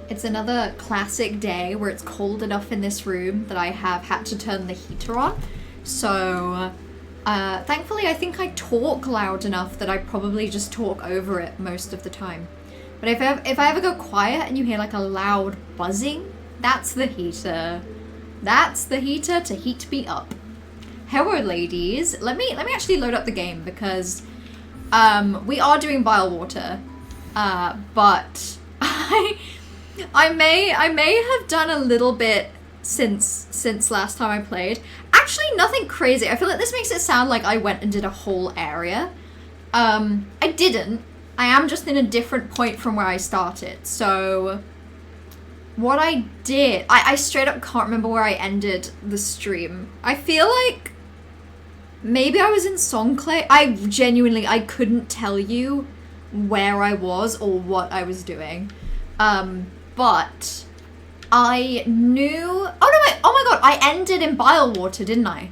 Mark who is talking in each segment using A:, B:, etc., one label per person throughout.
A: It's another classic day where it's cold enough in this room that I have had to turn the heater on. So, thankfully I think I talk loud enough that I probably just talk over it most of the time. But if I ever go quiet and you hear like a loud buzzing, that's the heater. That's the heater to heat me up. Hello ladies. Let me actually load up the game because we are doing bile water. But I may have done a little bit since last time I played. Actually, nothing crazy. I feel like this makes it sound like I went and did a whole area. I didn't. I am just in a different point from where I started. So what I did, I straight up can't remember where I ended the stream. I feel like maybe I was in Songclave. I couldn't tell you where I was or what I was doing. But I knew... Oh no, wait. Oh my god. I ended in bile water, didn't I?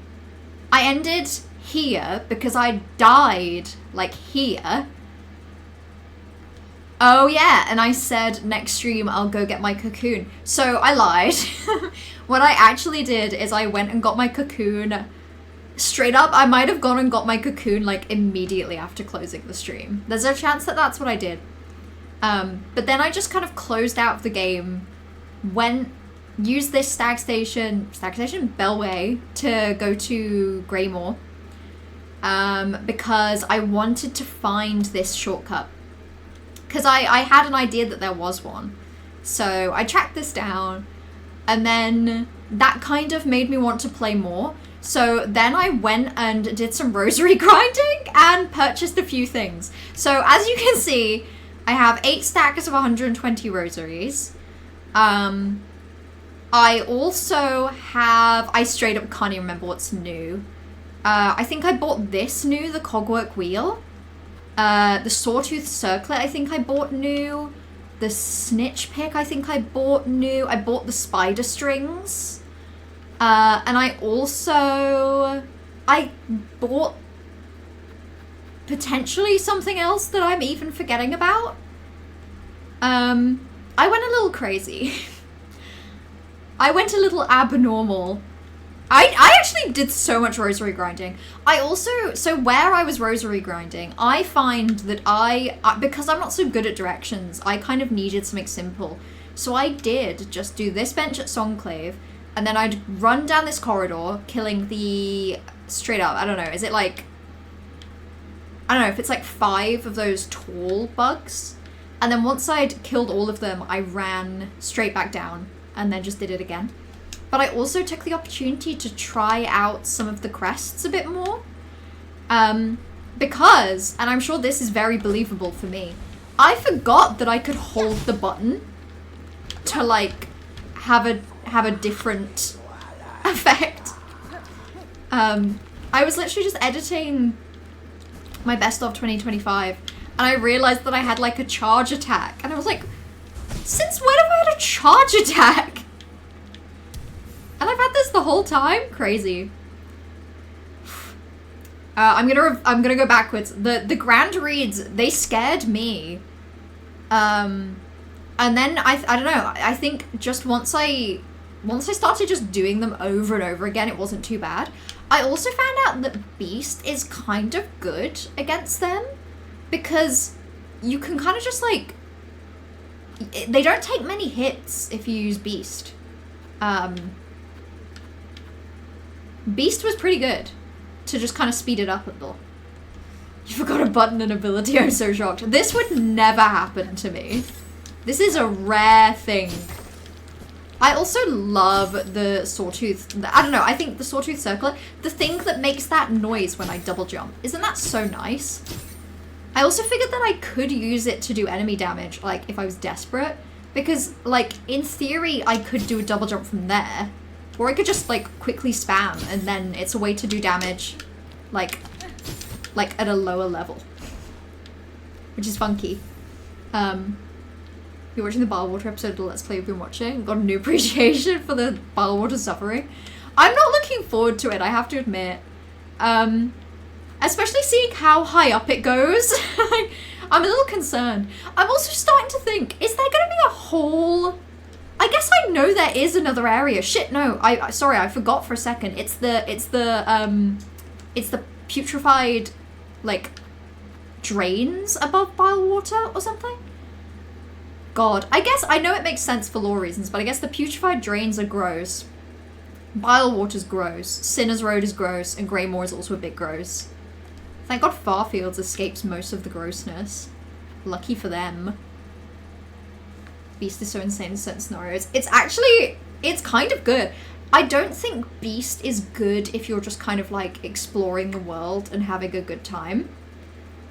A: I ended here because I died, like, here. Oh yeah, and I said next stream I'll go get my cocoon. So I lied. What I actually did is I went and got my cocoon. Straight up, I might have gone and got my cocoon like immediately after closing the stream. There's a chance that that's what I did. But then I just kind of closed out of the game, used this Stag Station Bellway to go to Greymore, because I wanted to find this shortcut. Because I had an idea that there was one. So I tracked this down, and then that kind of made me want to play more. So then I went and did some rosary grinding and purchased a few things. So as you can see, I have 8 stacks of 120 rosaries. I also have... I straight up can't even remember what's new. I think I bought this new, the Cogwork Wheel. The Sawtooth Circlet I think I bought new. The Snitch Pick I think I bought new. I bought the Spider Strings. And I bought potentially something else that I'm even forgetting about. I went a little crazy. I went a little abnormal. I actually did so much rosary grinding. So where I was rosary grinding, I find that because I'm not so good at directions, I kind of needed something simple. So I did just do this bench at Songclave, and then I'd run down this corridor, killing the, straight up, I don't know, is it like, I don't know if it's like 5 of those tall bugs. And then once I'd killed all of them, I ran straight back down and then just did it again. But I also took the opportunity to try out some of the crests a bit more. Because, and I'm sure this is very believable for me, I forgot that I could hold the button to like have a different effect. I was literally just editing my best of 2025 and I realized that I had like a charge attack and I was like, since when have I had a charge attack? And I've had this the whole time? Crazy. I'm gonna go backwards. The Grand Reads, they scared me. And then I don't know, I think just once I started just doing them over and over again, it wasn't too bad. I also found out that Beast is kind of good against them because you can kind of just like, they don't take many hits if you use Beast. Beast was pretty good to just kind of speed it up a little. You forgot a button and ability, I'm so shocked. This would never happen to me. This is a rare thing. I also love the Sawtooth, I don't know, I think the Sawtooth Circlet, the thing that makes that noise when I double jump. Isn't that so nice? I also figured that I could use it to do enemy damage, like if I was desperate. Because, like, in theory, I could do a double jump from there. Or I could just, like, quickly spam, and then it's a way to do damage, like at a lower level. Which is funky. You're watching the bile water episode of the Let's Play we've been watching. Got a new appreciation for the bile water suffering. I'm not looking forward to it, I have to admit. Especially seeing how high up it goes. I'm a little concerned. I'm also starting to think, is there gonna be a whole... I guess I know there is another area. Shit, no. Sorry, I forgot for a second. It's the putrefied, like, drains above bile water or something? God. I guess, I know it makes sense for lore reasons, but I guess the putrefied drains are gross. Bile water's gross. Sinner's Road is gross, and Greymoor is also a bit gross. Thank God Farfields escapes most of the grossness. Lucky for them. Beast is so insane in certain scenarios. It's actually, it's kind of good. I don't think Beast is good if you're just kind of like exploring the world and having a good time.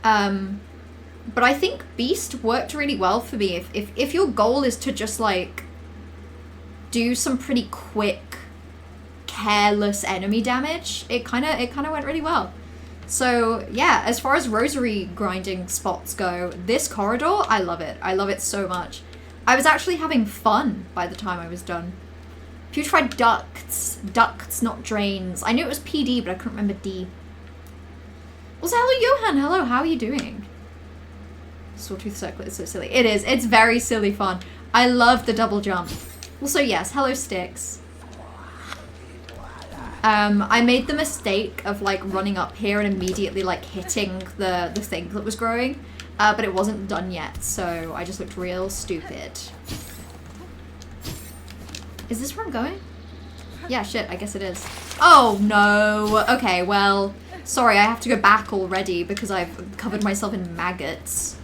A: But I think Beast worked really well for me. If your goal is to just like do some pretty quick, careless enemy damage, it kind of went really well. So yeah, as far as rosary grinding spots go, this corridor, I love it. I love it so much. I was actually having fun by the time I was done. Putrefied ducts. Ducts, not drains. I knew it was PD, but I couldn't remember D. Also, hello, Johan. Hello, how are you doing? Sawtooth Circlet is so silly. It is. It's very silly fun. I love the double jump. Also, yes, hello, Sticks. I made the mistake of, like, running up here and immediately, like, hitting the thing that was growing. But it wasn't done yet, so I just looked real stupid. Is this where I'm going? Yeah, shit, I guess it is. Oh, no. Okay, well, sorry, I have to go back already because I've covered myself in maggots.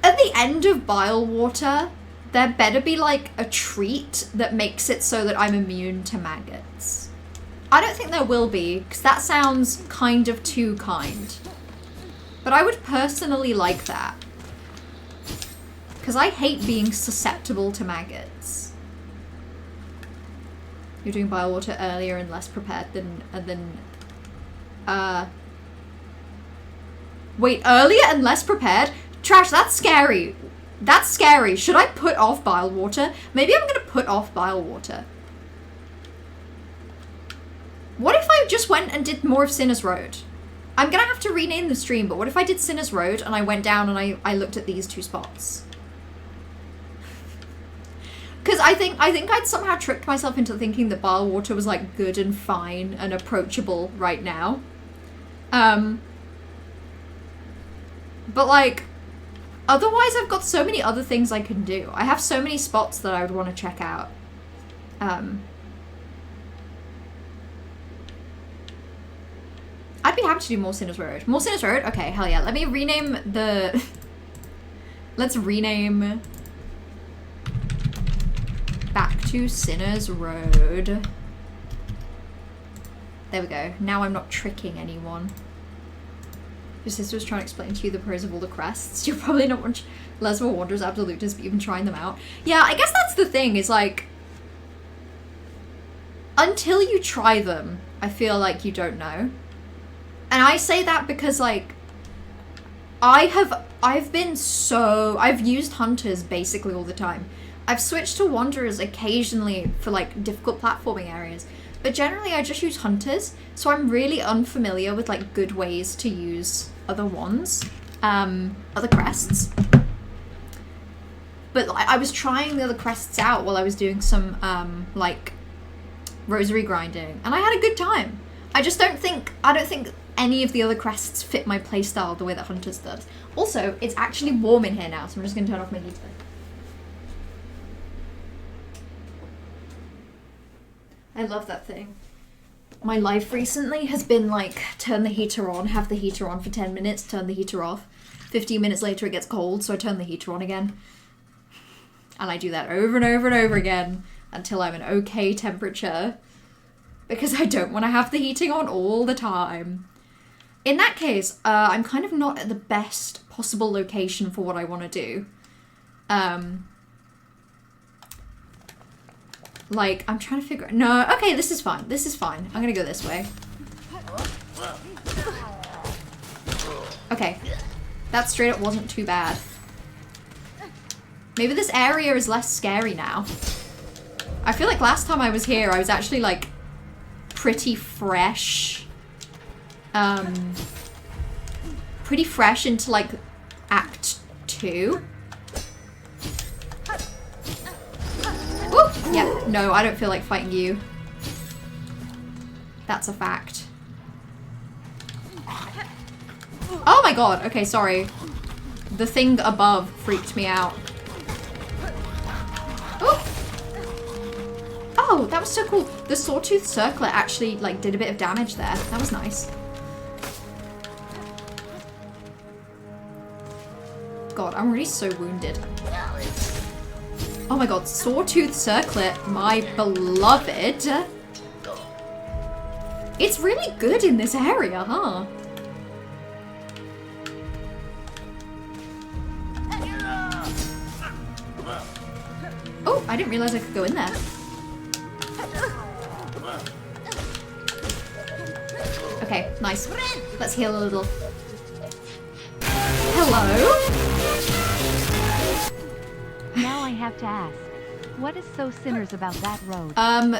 A: At the end of bile water, there better be, like, a treat that makes it so that I'm immune to maggots. I don't think there will be, because that sounds kind of too kind. But I would personally like that. Because I hate being susceptible to maggots. You're doing bile water earlier and less prepared than wait, earlier and less prepared? Trash, that's scary. That's scary. Should I put off bile water? Maybe I'm gonna put off bile water. What if I just went and did more of Sinner's Road? I'm gonna have to rename the stream, but what if I did Sinner's Road and I went down and I looked at these two spots? Because I think I'd somehow tricked myself into thinking that bile water was like good and fine and approachable right now. But like, otherwise I've got so many other things I can do. I have so many spots that I would want to check out. I'd be happy to do more Sinner's Road. More Sinner's Road? Okay, hell yeah. Let me rename the... Let's rename... Back to Sinner's Road. There we go. Now I'm not tricking anyone. Your sister was trying to explain to you the pros of all the crests. You're probably not much less of a Wanderer's Absolutist, but you've been trying them out. Yeah, I guess that's the thing, is like... Until you try them, I feel like you don't know. And I say that because, like, I've used Hunters basically all the time. I've switched to Wanderers occasionally for, like, difficult platforming areas. But generally I just use Hunters, so I'm really unfamiliar with, like, good ways to use other wands, other crests. But I was trying the other crests out while I was doing some, like, rosary grinding, and I had a good time. I don't think any of the other crests fit my playstyle the way that Hunters does. Also, it's actually warm in here now, so I'm just going to turn off my heater. I love that thing. My life recently has been like, turn the heater on, have the heater on for 10 minutes, turn the heater off. 15 minutes later it gets cold, so I turn the heater on again. And I do that over and over and over again until I'm an okay temperature. Because I don't want to have the heating on all the time. In that case, I'm kind of not at the best possible location for what I want to do. Like, I'm trying to figure out... No, okay, this is fine. This is fine. I'm gonna go this way. Okay. That straight up wasn't too bad. Maybe this area is less scary now. I feel like last time I was here, I was actually, like, pretty fresh pretty fresh into like Act 2. Ooh, yeah, no, I don't feel like fighting you. That's a fact. Oh my god, okay, sorry. The thing above freaked me out. Ooh. Oh, that was so cool. The sawtooth circlet actually like did a bit of damage there. That was nice. God, I'm already so wounded. Oh my god, sawtooth circlet, my beloved. It's really good in this area, huh? Oh, I didn't realize I could go in there. Okay, nice. Let's heal a little. Hello?
B: Now I have to ask, what is so sinners about that road?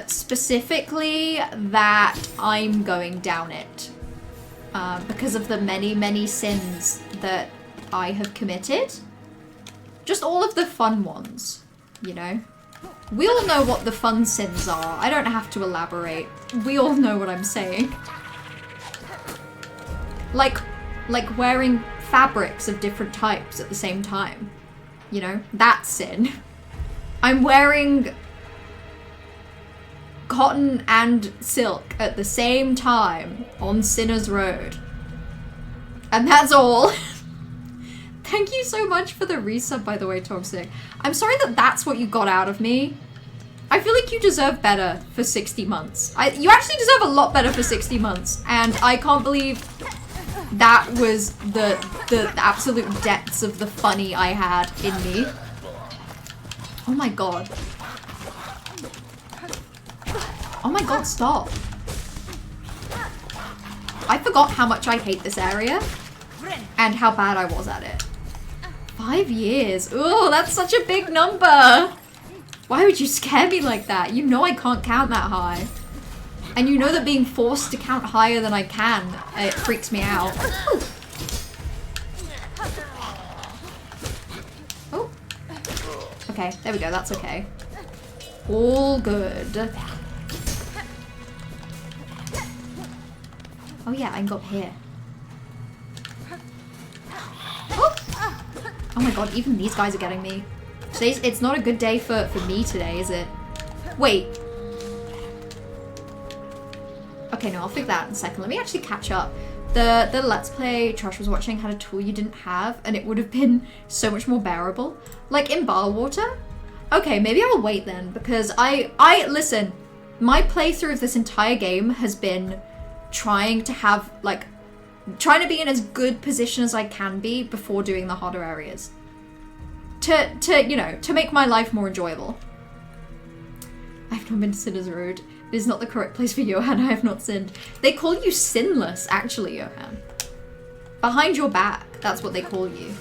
A: Specifically that I'm going down it. Because of the many, many sins that I have committed. Just all of the fun ones, you know? We all know what the fun sins are. I don't have to elaborate. We all know what I'm saying. Like wearing fabrics of different types at the same time. You know, that's sin. I'm wearing cotton and silk at the same time on Sinner's Road. And that's all. Thank you so much for the resub, by the way, Toxic. I'm sorry that that's what you got out of me. I feel like you deserve better for 60 months. You actually deserve a lot better for 60 months. And I can't believe that was the absolute depths of the funny I had in me. Oh my god. Oh my god, stop. I forgot how much I hate this area and how bad I was at it. 5 years. Ooh, that's such a big number. Why would you scare me like that? You know I can't count that high. And you know that being forced to count higher than I can, it freaks me out. Ooh. Oh. Okay, there we go, that's okay. All good. Oh yeah, I can go up here. Oh! Oh my god, even these guys are getting me. It's not a good day for me today, is it? Wait. Okay, no, I'll figure that out in a second. Let me actually catch up. The Let's Play Trash was watching had a tool you didn't have, and it would have been so much more bearable. Like in bar water? Okay, maybe I'll wait then, because listen, my playthrough of this entire game has been trying to have, like, trying to be in as good position as I can be before doing the harder areas. You know, to make my life more enjoyable. I've not been to Sinner's Road. It is not the correct place for Johan. I have not sinned. They call you sinless, actually, Johan. Behind your back, that's what they call you.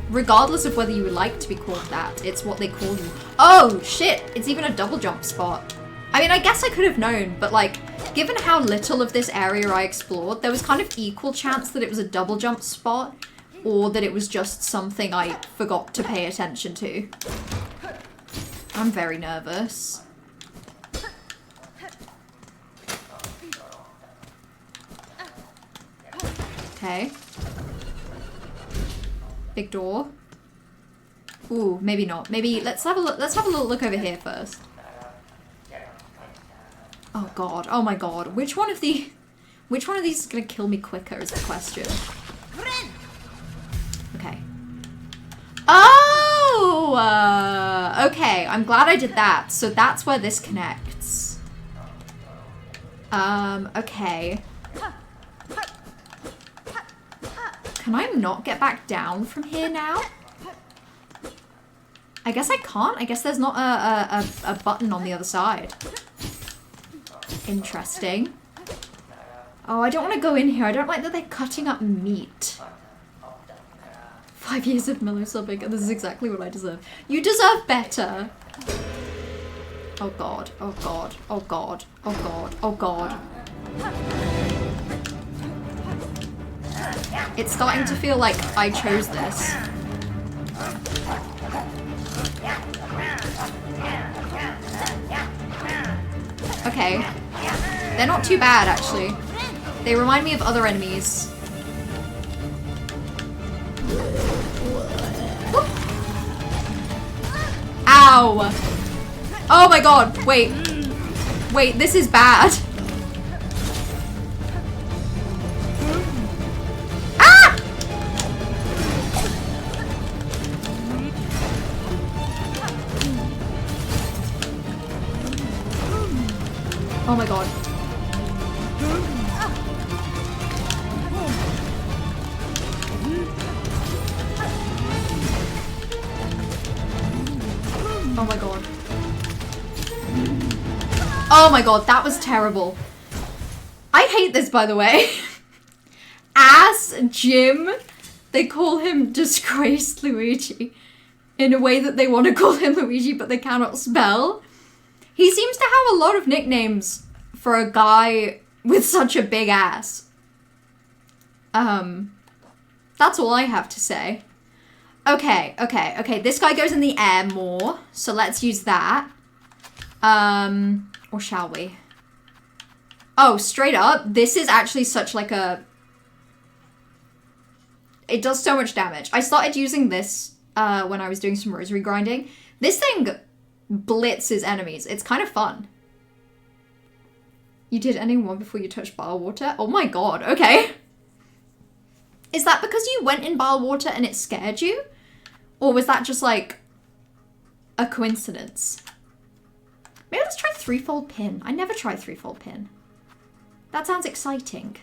A: Regardless of whether you would like to be called that, it's what they call you. Oh, shit! It's even a double jump spot. I mean, I guess I could have known, but like, given how little of this area I explored, there was kind of equal chance that it was a double jump spot, or that it was just something I forgot to pay attention to. I'm very nervous. Okay. Big door. Ooh, maybe not. Maybe let's have a look. Let's have a little look over here first. Oh god. Oh my god. Which one of these is gonna kill me quicker is the question. Okay. Oh! Okay. I'm glad I did that. So that's where this connects. Okay. Can I not get back down from here now? I guess I can't. I guess there's not a button on the other side. Interesting. Oh, I don't want to go in here. I don't like that they're cutting up meat. 5 years of mellow subbing, and this is exactly what I deserve. You deserve better. Oh god. Oh god. Oh god. Oh god. Oh god. It's starting to feel like I chose this. Okay. They're not too bad, actually. They remind me of other enemies. Whoop. Ow! Oh my god, wait. Wait, this is bad. Ah! Oh my god. Oh my god. Oh my god, that was terrible. I hate this, by the way. Ass Jim. They call him Disgraced Luigi. In a way that they want to call him Luigi, but they cannot spell. He seems to have a lot of nicknames for a guy with such a big ass. That's all I have to say. Okay. This guy goes in the air more, so let's use that. Or shall we? Oh, straight up, this is actually such like a... It does so much damage. I started using this when I was doing some rosary grinding. This thing blitzes enemies. It's kind of fun. You did ending one before you touched bar water? Oh my god, okay. Is that because you went in bar water and it scared you? Or was that just like a coincidence? Maybe let's try threefold pin. I never tried threefold pin. That sounds exciting.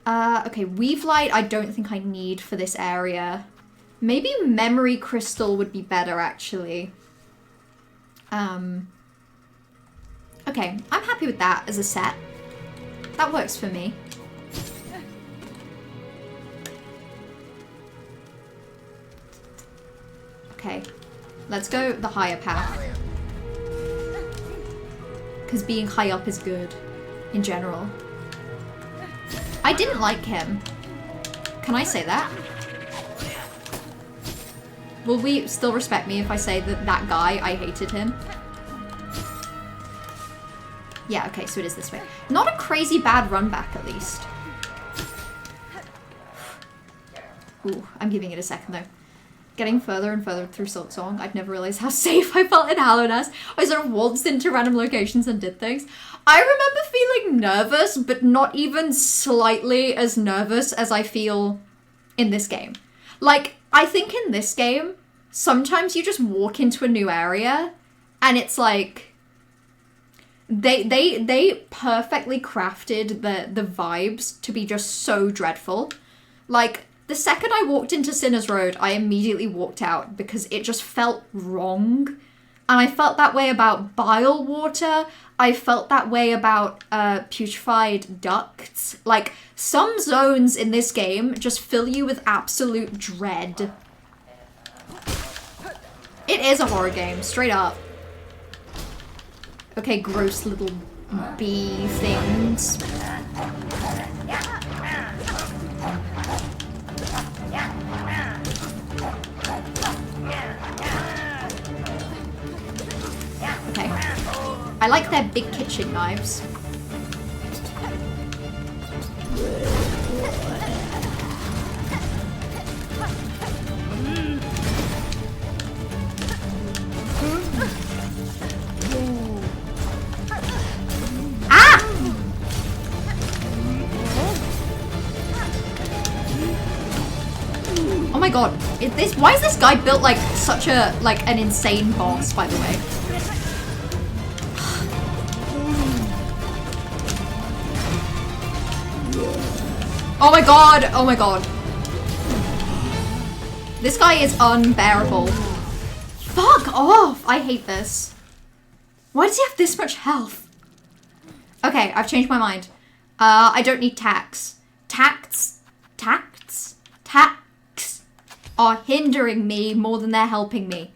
A: Okay, weave light I don't think I need for this area. Maybe memory crystal would be better actually. Okay, I'm happy with that as a set. That works for me. Okay, let's go the higher path. Because being high up is good, in general. I didn't like him. Can I say that? Will we still respect me if I say that that guy, I hated him? Yeah, okay, so it is this way. Not a crazy bad run back, at least. Ooh, I'm giving it a second, though. Getting further and further through SILKSONG, I'd never realized how safe I felt in Hallownest. I sort of waltzed into random locations and did things. I remember feeling nervous, but not even slightly as nervous as I feel in this game. Like, I think in this game, sometimes you just walk into a new area, and it's like... They perfectly crafted the vibes to be just so dreadful. Like, the second I walked into Sinner's Road, I immediately walked out because it just felt wrong. And I felt that way about bile water. I felt that way about putrefied ducts. Like, some zones in this game just fill you with absolute dread. It is a horror game, straight up. Okay, gross little bee things. Okay. I like their big kitchen knives. Ah! Oh my god. Why is this guy built like such a an insane boss, by the way? Oh my god! Oh my god. This guy is unbearable. Fuck off! I hate this. Why does he have this much health? Okay, I've changed my mind. I don't need tacks. Tacts are hindering me more than they're helping me.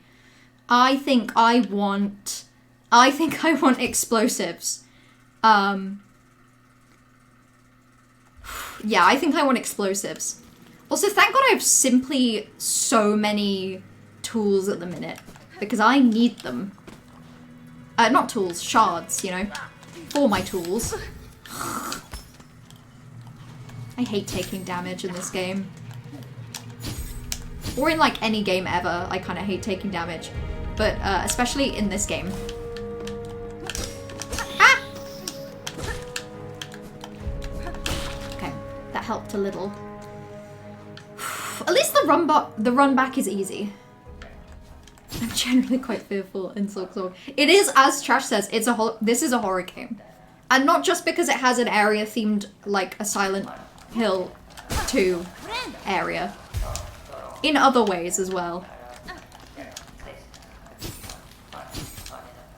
A: I think I want explosives. Yeah, I think I want explosives. Also, thank God I have simply so many tools at the minute. Because I need them. Not tools, shards, you know. For my tools. I hate taking damage in this game. Or in like any game ever, I kind of hate taking damage. But especially in this game. Ah! Okay, that helped a little. At least the run back is easy. I'm generally quite fearful in SILKSONG. It is, as Trash says, this is a horror game. And not just because it has an area themed like a Silent Hill 2 area. In other ways as well.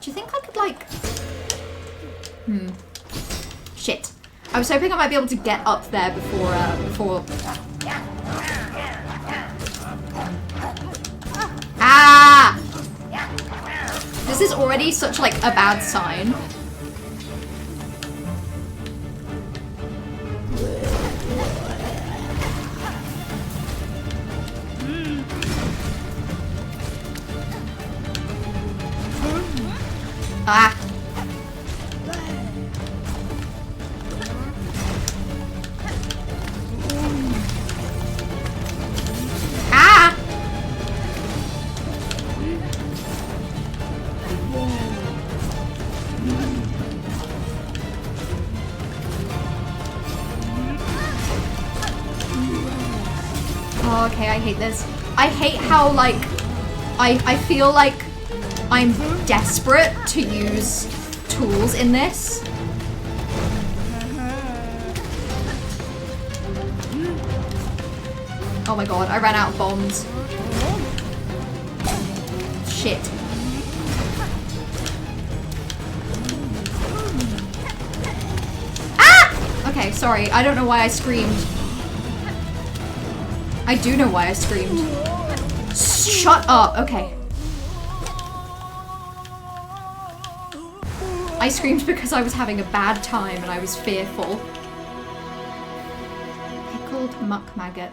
A: Do you think I could like... Shit. I was hoping I might be able to get up there before... Ah! This is already such like a bad sign. Ah! Ah! Oh, okay, I hate this. I hate how, like, I feel like I'm desperate to use tools in this. Oh my god, I ran out of bombs. Shit. Ah! Okay, sorry. I don't know why I screamed. I do know why I screamed. Shut up. Okay. I screamed because I was having a bad time and I was fearful. Pickled muck maggot.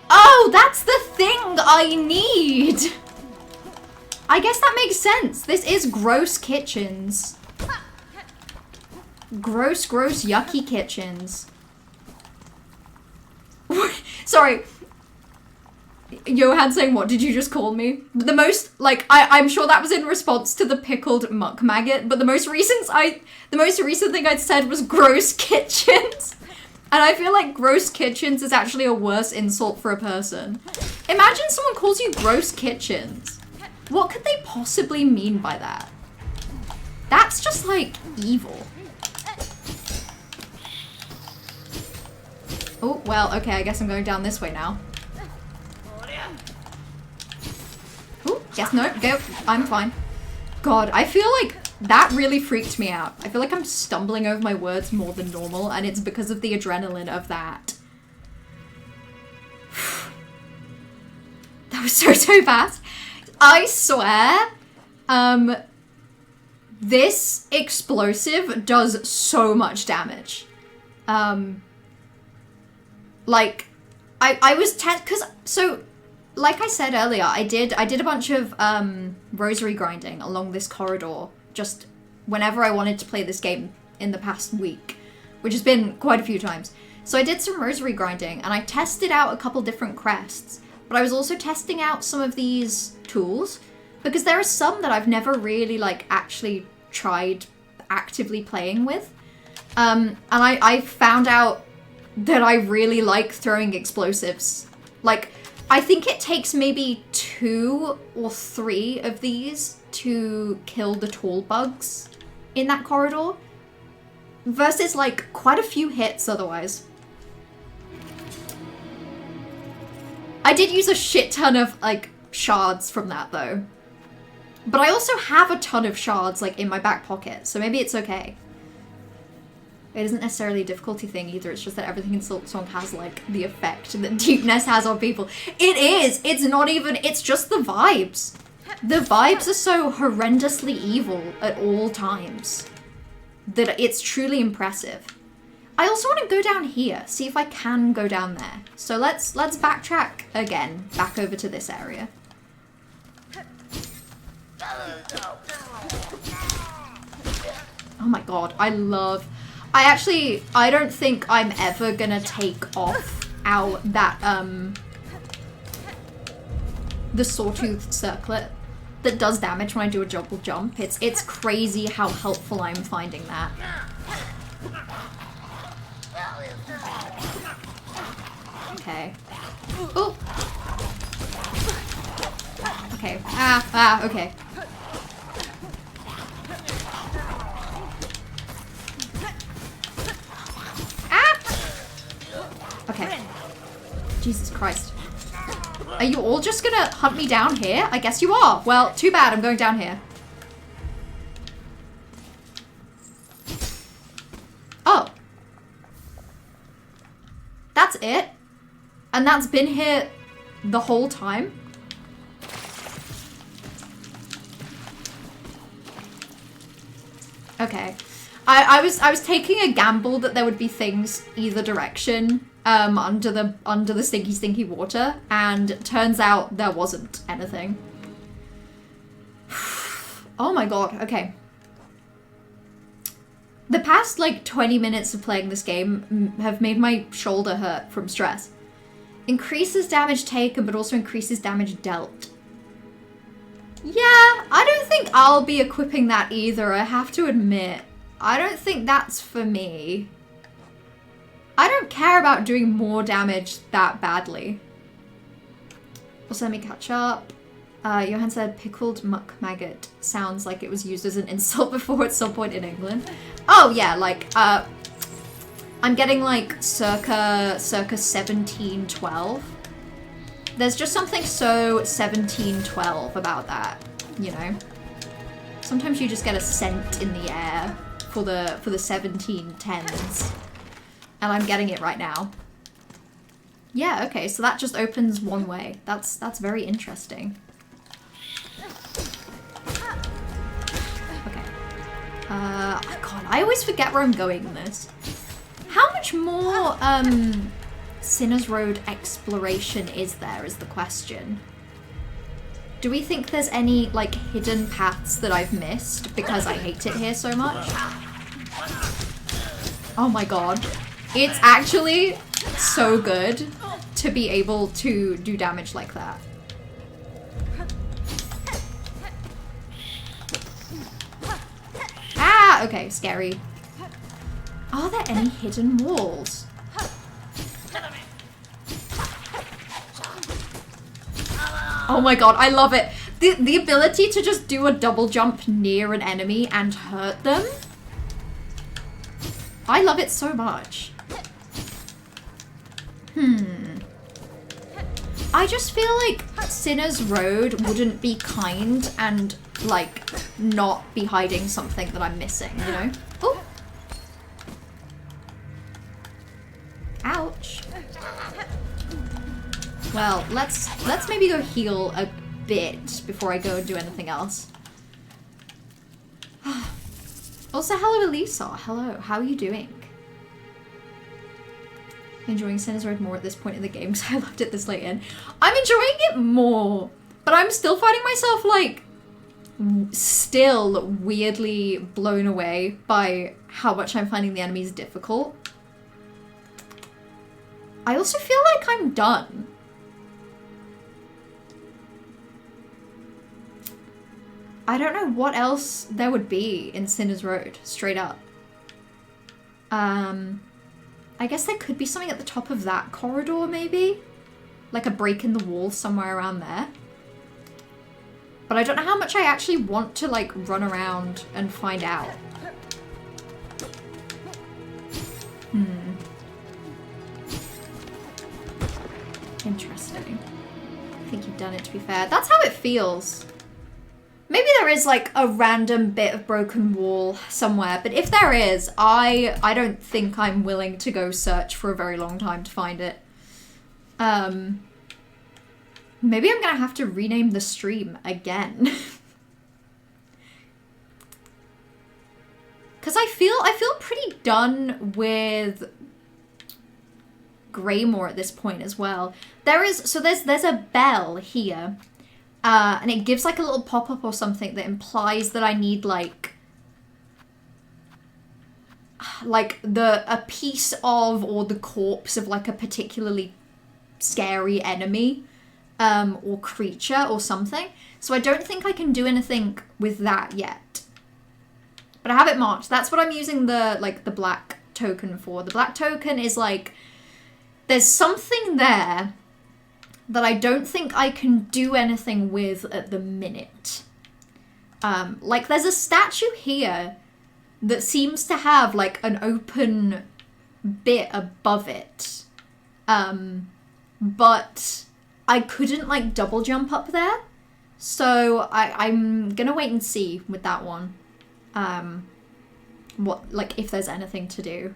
A: Oh, that's the thing I need! I guess that makes sense. This is gross kitchens. Gross, yucky kitchens. Sorry. Johan saying, what did you just call me? The most, like, I'm sure that was in response to the pickled muck maggot, but the most recent thing I'd said was gross kitchens. And I feel like gross kitchens is actually a worse insult for a person. Imagine someone calls you gross kitchens. What could they possibly mean by that? That's just, like, evil. Oh, well, okay, I guess I'm going down this way now. Oh, yes, no, go. I'm fine. God, I feel like that really freaked me out. I feel like I'm stumbling over my words more than normal, and it's because of the adrenaline of that. That was so fast. I swear, this explosive does so much damage. Like, I was because so, like I said earlier, I did a bunch of rosary grinding along this corridor just whenever I wanted to play this game in the past week, which has been quite a few times. So I did some rosary grinding and I tested out a couple different crests, but I was also testing out some of these tools because there are some that I've never really like actually tried actively playing with. And I found out that I really like throwing explosives. Like, I think it takes maybe 2 or 3 of these to kill the tall bugs in that corridor, versus like quite a few hits otherwise. I did use a shit ton of like shards from that though, but I also have a ton of shards like in my back pocket, so maybe it's okay. It isn't necessarily a difficulty thing either, it's just that everything in SILKSONG has like the effect that deepness has on people. It is! It's not even, it's just the vibes. The vibes are so horrendously evil at all times that it's truly impressive. I also want to go down here, see if I can go down there. So let's backtrack again, back over to this area. Oh my god, I don't think I'm ever gonna take off the sawtooth circlet that does damage when I do a double jump. It's crazy how helpful I'm finding that. Okay. Oh. Okay. Okay. Okay. Jesus Christ. Are you all just gonna hunt me down here? I guess you are. Well, too bad. I'm going down here. Oh. That's it? And that's been here the whole time? Okay. I was taking a gamble that there would be things either direction under the stinky water, and turns out there wasn't anything. Oh my god, okay. The past like 20 minutes of playing this game have made my shoulder hurt from stress. Increases damage taken, but also increases damage dealt. Yeah, I don't think I'll be equipping that either, I have to admit. I don't think that's for me. I don't care about doing more damage that badly. Also, let me catch up. Johan said pickled muck maggot sounds like it was used as an insult before at some point in England. Oh yeah, like, I'm getting like circa 1712. There's just something so 1712 about that, you know? Sometimes you just get a scent in the air for the 1710s. And I'm getting it right now. Yeah, okay, so that just opens one way. That's very interesting. Okay. God, I always forget where I'm going in this. How much more, Sinner's Road exploration is there, is the question. Do we think there's any, like, hidden paths that I've missed because I hate it here so much? Oh my god. It's actually so good to be able to do damage like that. Ah, okay, scary. Are there any hidden walls? Oh my god, I love it. The ability to just do a double jump near an enemy and hurt them. I love it so much. I just feel like Sinner's Road wouldn't be kind and, like, not be hiding something that I'm missing, you know? Oh! Ouch. Well, let's maybe go heal a bit before I go and do anything else. Also, hello Elisa. Hello, how are you doing? Enjoying Sinner's Road more at this point in the game because I loved it this late in. I'm enjoying it more, but I'm still finding myself, like, still weirdly blown away by how much I'm finding the enemies difficult. I also feel like I'm done. I don't know what else there would be in Sinner's Road, straight up. I guess there could be something at the top of that corridor, maybe? Like a break in the wall somewhere around there. But I don't know how much I actually want to, like, run around and find out. Interesting. I think you've done it, to be fair. That's how it feels. Maybe there is, like, a random bit of broken wall somewhere, but if there is, I don't think I'm willing to go search for a very long time to find it. Maybe I'm gonna have to rename the stream again. Because Because I feel pretty done with Greymore at this point as well. There's a bell here, and it gives like a little pop-up or something that implies that I need like a piece of or the corpse of like a particularly scary enemy or creature or something. So I don't think I can do anything with that yet. But I have it marked. That's what I'm using the black token for. The black token is like, there's something there that I don't think I can do anything with at the minute. Like there's a statue here that seems to have like an open bit above it. But I couldn't like double jump up there. So I'm gonna wait and see with that one. What, like, if there's anything to do.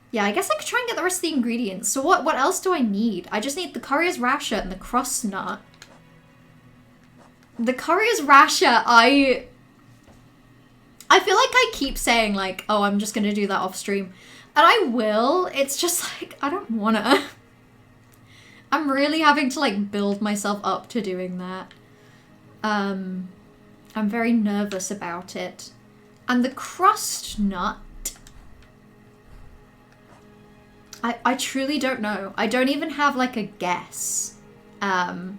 A: Yeah, I guess I could try and get the rest of the ingredients. So what else do I need? I just need the courier's rasher and the cross nut. The courier's rasher, I feel like I keep saying like, oh, I'm just gonna do that off stream. And I will, it's just like, I don't wanna. I'm really having to like build myself up to doing that. I'm very nervous about it. And the crust nut, I truly don't know. I don't even have like a guess. I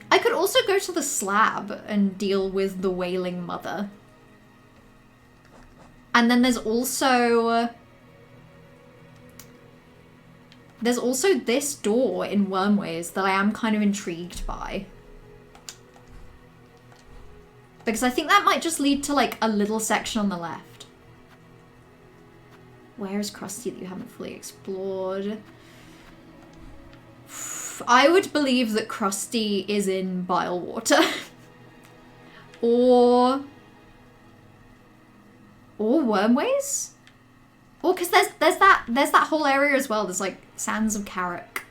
A: could also go to the slab and deal with the Wailing Mother. And then there's also this door in Wormways that I am kind of intrigued by. Because I think that might just lead to like a little section on the left. Where is Krusty that you haven't fully explored? I would believe that Krusty is in Bilewater. or Wormways? Or because there's that whole area as well. There's like Sands of Karak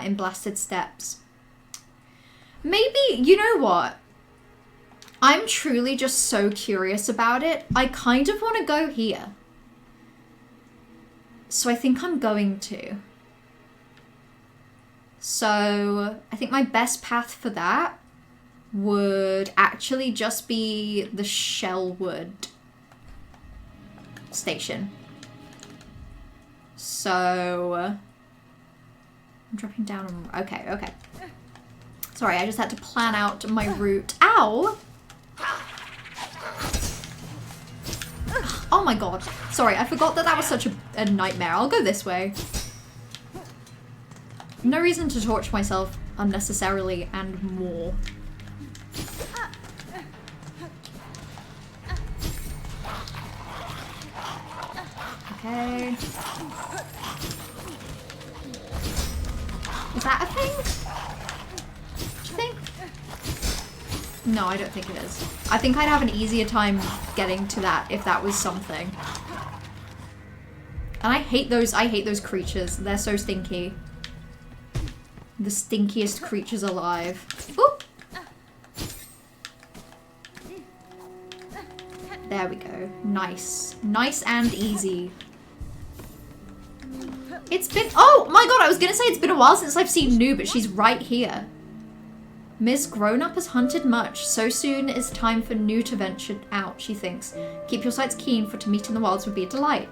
A: in Blasted Steppes. Maybe, you know what? I'm truly just so curious about it. I kind of want to go here. So I think I'm going to. So I think my best path for that would actually just be the Shellwood station. So I'm dropping down on, okay. Sorry, I just had to plan out my route. Ow! Oh my god. Sorry, I forgot that was such a nightmare. I'll go this way. No reason to torture myself unnecessarily and more. Okay. Is that a thing? Do you think? No, I don't think it is. I think I'd have an easier time getting to that if that was something. And I hate those creatures. They're so stinky. The stinkiest creatures alive. Ooh. There we go. Nice. Nice and easy. It's been... Oh my god, I was gonna say it's been a while since I've seen Nu, but she's right here. Miss Grown-Up has hunted much. So soon is time for Nu to venture out, she thinks. Keep your sights keen, for to meet in the wilds would be a delight.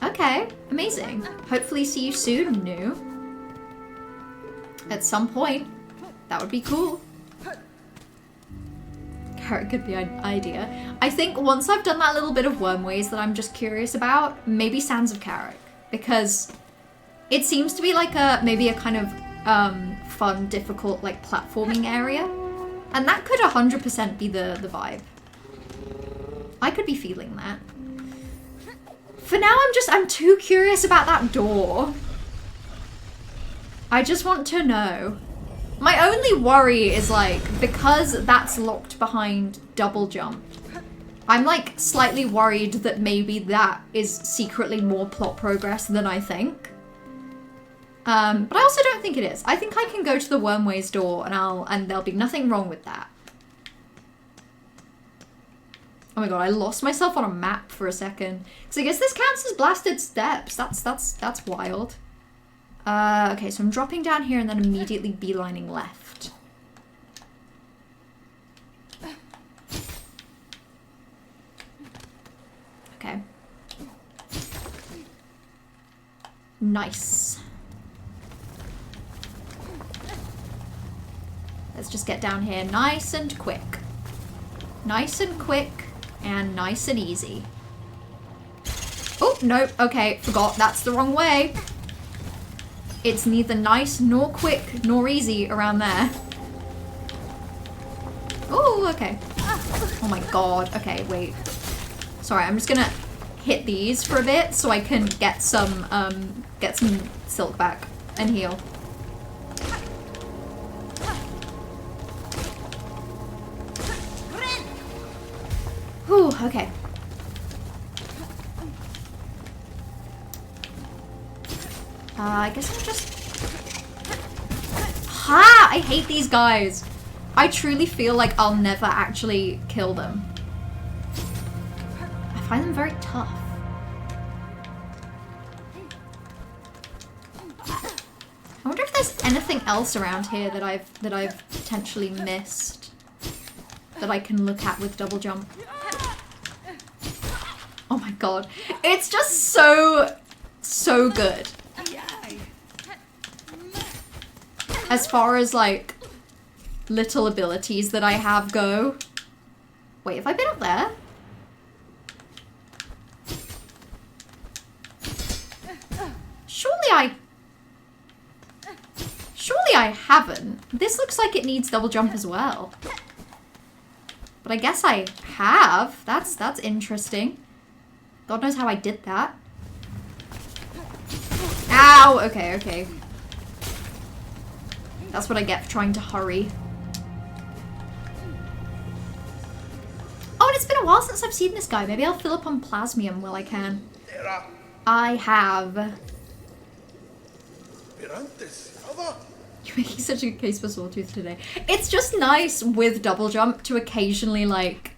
A: Okay, amazing. Hopefully see you soon, Nu. At some point. That would be cool. Karak could be an idea. I think once I've done that little bit of Wormways that I'm just curious about, maybe Sands of Karak. Because it seems to be like maybe a kind of fun, difficult, like platforming area. And that could 100% be the vibe. I could be feeling that. For now, I'm too curious about that door. I just want to know. My only worry is like, because that's locked behind double jump, I'm like slightly worried that maybe that is secretly more plot progress than I think. But I also don't think it is. I think I can go to the Wormways door and there'll be nothing wrong with that. Oh my god, I lost myself on a map for a second. So I guess this counts as blasted steps. That's wild. Okay, so I'm dropping down here and then immediately beelining left. Okay. Nice. Let's just get down here nice and quick. Nice and quick and nice and easy. Oh, no. Okay, forgot. That's the wrong way. It's neither nice nor quick nor easy around there. Oh, okay. Oh my god. Okay, wait. Sorry, I'm just gonna hit these for a bit so I can get some silk back and heal. Whew, okay. I guess I'll just... Ha! I hate these guys. I truly feel like I'll never actually kill them. I find them very tough. I wonder if there's anything else around here that I've potentially missed that I can look at with double jump. Oh my god. It's just so good. As far as, like, little abilities that I have go. Wait, have I been up there? Surely I haven't. This looks like it needs double jump as well. But I guess I have. That's interesting. God knows how I did that. Ow! Okay, okay. That's what I get for trying to hurry. Oh, and it's been a while since I've seen this guy. Maybe I'll fill up on plasmium while I can. I have. You're making such a good case for Sawtooth today. It's just nice with double jump to occasionally, like,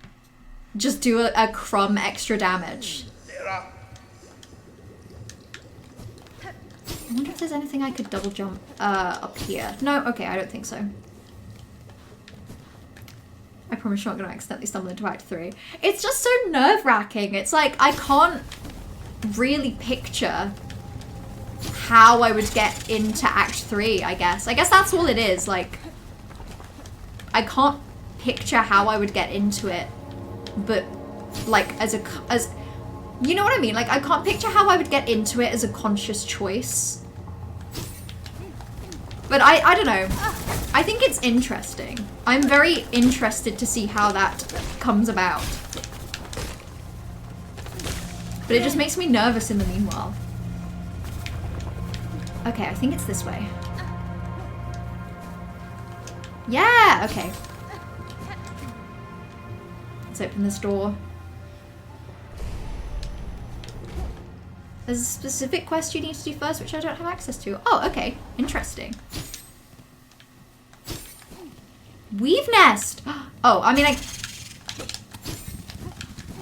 A: just do a crumb extra damage. I wonder if there's anything I could double jump up here. No? Okay, I don't think so. I promise you're not going to accidentally stumble into Act 3. It's just so nerve-wracking. It's like, I can't really picture how I would get into Act 3, I guess. I guess that's all it is. Like, I can't picture how I would get into it, but, like, as you know what I mean? Like, I can't picture how I would get into it as a conscious choice. But I don't know. I think it's interesting. I'm very interested to see how that comes about. But it just makes me nervous in the meanwhile. Okay, I think it's this way. Yeah, okay. Let's open this door. There's a specific quest you need to do first, which I don't have access to. Oh, okay. Interesting. Weave nest! Oh, I mean, I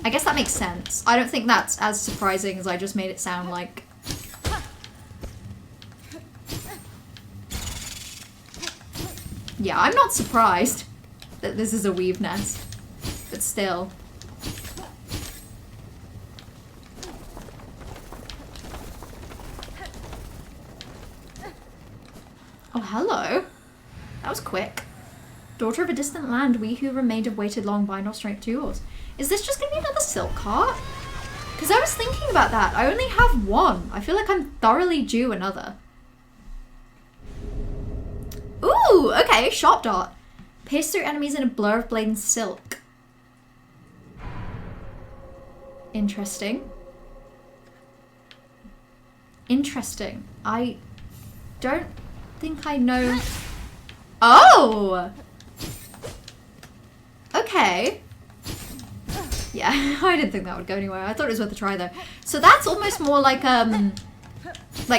A: guess that makes sense. I don't think that's as surprising as I just made it sound like. Yeah, I'm not surprised that this is a weave nest. But still. Oh, hello. That was quick. Daughter of a distant land, we who remained have waited long, bind our strength to yours. Is this just gonna be another silk cart? Because I was thinking about that. I only have one. I feel like I'm thoroughly due another. Ooh, okay, sharp dart. Pierce through enemies in a blur of blade and silk. Interesting. Interesting. I don't think I know. Oh! Okay. Yeah, I didn't think that would go anywhere. I thought it was worth a try though. So that's almost more like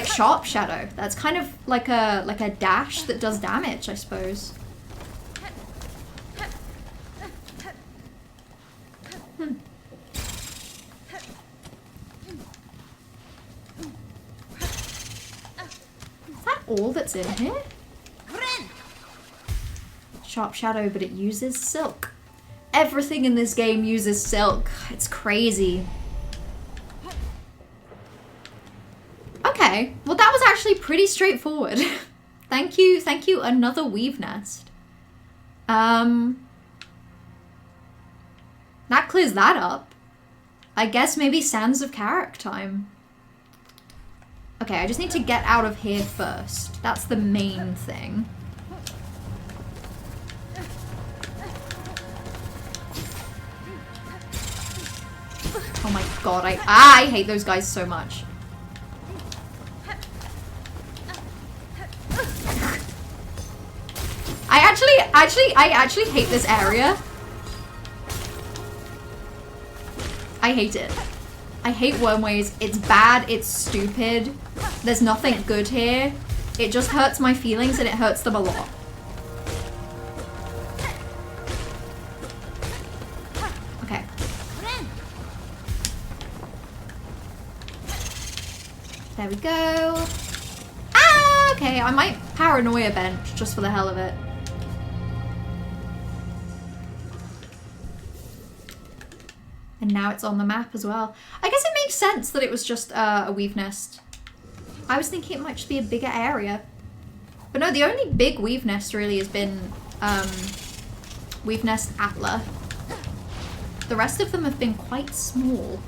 A: sharp shadow. That's kind of like a dash that does damage, I suppose. all that's in here? Sharp shadow, but it uses silk. Everything in this game uses silk. It's crazy. Okay, well that was actually pretty straightforward. Thank you, another weave nest. That clears that up. I guess maybe Sands of Karak time. Okay, I just need to get out of here first. That's the main thing. Oh my god, I hate those guys so much. I actually hate this area. I hate it. I hate wormways. It's bad, it's stupid. There's nothing good here. It just hurts my feelings and it hurts them a lot. Okay. There we go. Ah, okay, I might paranoia bench just for the hell of it. And now it's on the map as well. I guess it makes sense that it was just a weave nest. I was thinking it might just be a bigger area. But no, the only big weave nest really has been weave nest Atla. The rest of them have been quite small.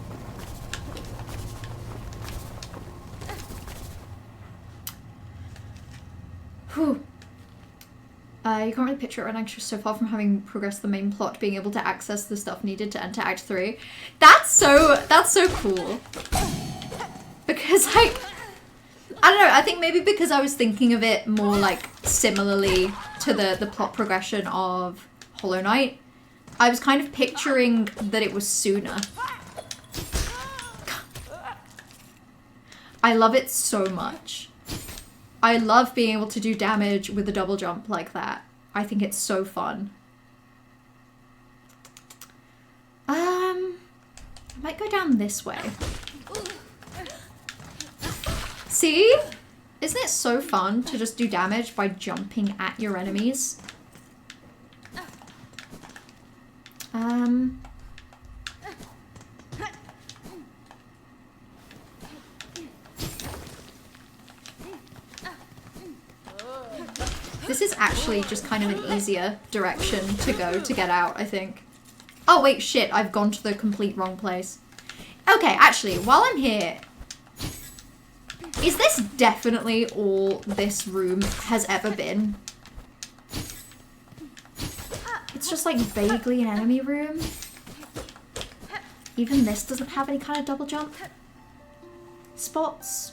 A: Whew. You can't really picture it right now because you're so far from having progressed the main plot, being able to access the stuff needed to enter Act 3. That's so cool. Because I don't know, I think maybe because I was thinking of it more like similarly to the plot progression of Hollow Knight. I was kind of picturing that it was sooner. I love it so much. I love being able to do damage with a double jump like that. I think it's so fun. I might go down this way. See? Isn't it so fun to just do damage by jumping at your enemies? This is actually just kind of an easier direction to go to get out, I think. Oh wait, shit, I've gone to the complete wrong place. Okay, actually, while I'm here, is this definitely all this room has ever been? It's just like vaguely an enemy room. Even this doesn't have any kind of double jump spots.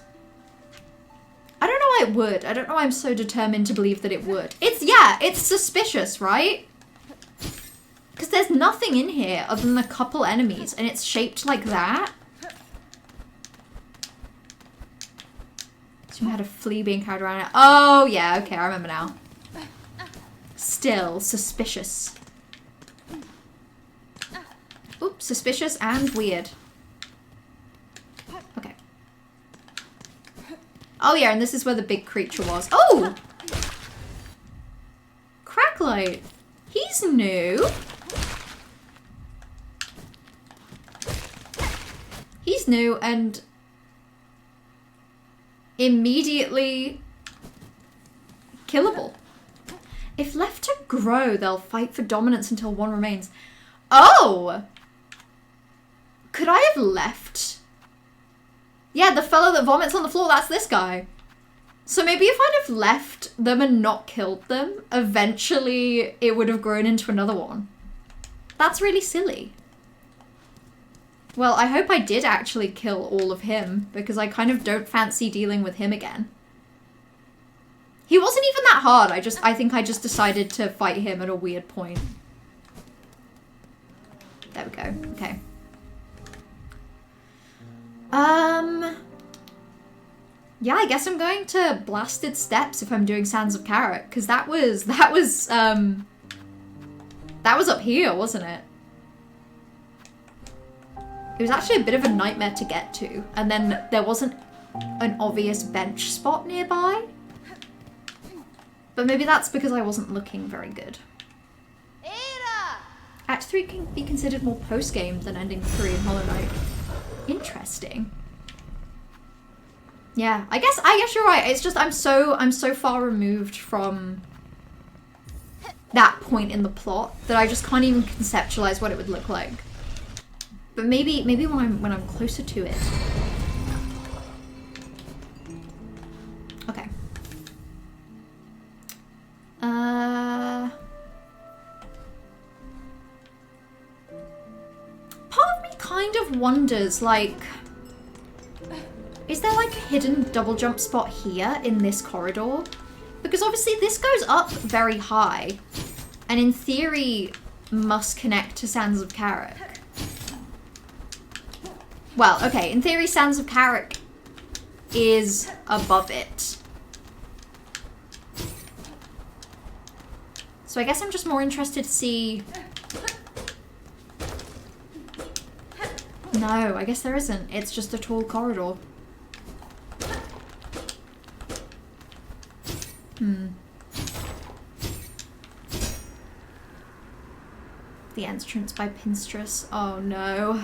A: I don't know why it would. I don't know why I'm so determined to believe that it would. It's suspicious, right? Because there's nothing in here other than a couple enemies and it's shaped like that. So we had a flea being carried around it. Oh, yeah, okay, I remember now. Still suspicious. Oops, suspicious and weird. Okay. Oh yeah, and this is where the big creature was. Oh! Cracklight. He's new. He's new and immediately killable. If left to grow, they'll fight for dominance until one remains. Oh! Could I have left? Yeah, the fellow that vomits on the floor, that's this guy. So maybe if I'd have left them and not killed them, eventually it would have grown into another one. That's really silly. Well, I hope I did actually kill all of him, because I kind of don't fancy dealing with him again. He wasn't even that hard, I think I just decided to fight him at a weird point. There we go, okay. Yeah, I guess I'm going to Blasted Steps if I'm doing Sands of Karak, because that was up here, wasn't it? It was actually a bit of a nightmare to get to, and then there wasn't an obvious bench spot nearby. But maybe that's because I wasn't looking very good. Act 3 can be considered more post-game than Ending 3 in Hollow Knight. Interesting. Yeah, I guess you're right. It's just I'm so far removed from that point in the plot that I just can't even conceptualize what it would look like. But maybe when I'm closer to it. Okay. Part of me kind of wonders, like, is there like a hidden double jump spot here in this corridor? Because obviously this goes up very high, and in theory must connect to Sands of Karak. Well, okay, in theory Sands of Karak is above it. So I guess I'm just more interested to see... No, I guess there isn't. It's just a tall corridor. The entrance by Pinstress. Oh no.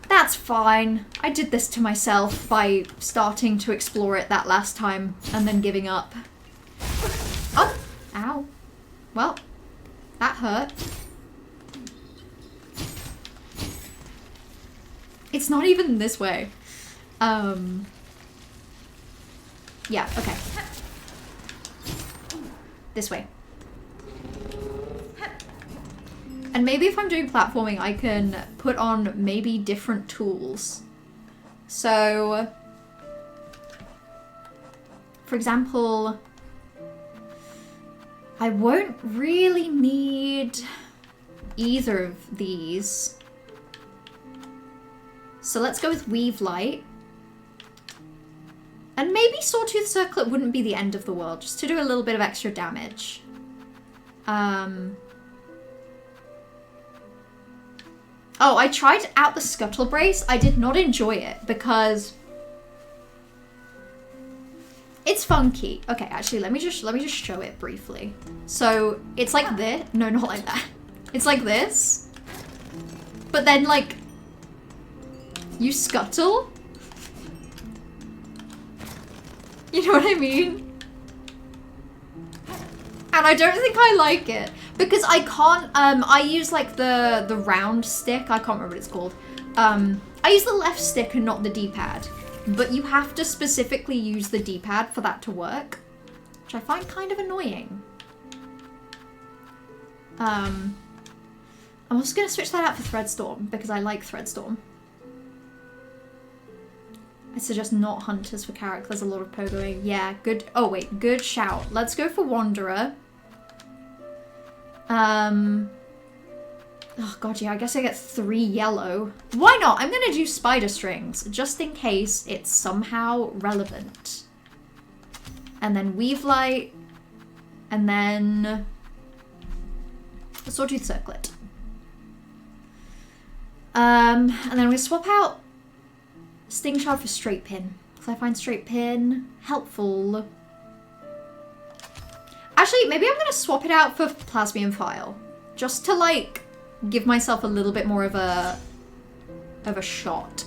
A: That's fine. I did this to myself by starting to explore it that last time and then giving up. Oh! Ow. Well, that hurt. It's not even this way. Yeah, okay. This way. And maybe if I'm doing platforming, I can put on maybe different tools. So, for example, I won't really need either of these. So let's go with Weave Light. And maybe Sawtooth Circlet wouldn't be the end of the world, just to do a little bit of extra damage. Oh, I tried out the Scuttle Brace. I did not enjoy it because it's funky. Okay, actually, let me just show it briefly. So it's like this. No, not like that. It's like this. But then, like, you scuttle. You know what I mean? And I don't think I like it. Because I can't, I use like the round stick. I can't remember what it's called. I use the left stick and not the D-pad. But you have to specifically use the D-pad for that to work. Which I find kind of annoying. I'm also going to switch that out for Threadstorm. Because I like Threadstorm. I suggest not Hunters for Karak. There's a lot of pogoing. Yeah, good. Oh, wait. Good shout. Let's go for Wanderer. Oh, God, yeah. I guess I get 3 yellow. Why not? I'm going to do Spider Strings. Just in case it's somehow relevant. And then Weave Light. And then a Sawtooth Circlet. And then we swap out Sting Shard for Straight Pin, because I find Straight Pin helpful. Actually, maybe I'm going to swap it out for Plasmium File, just to, like, give myself a little bit more of a shot,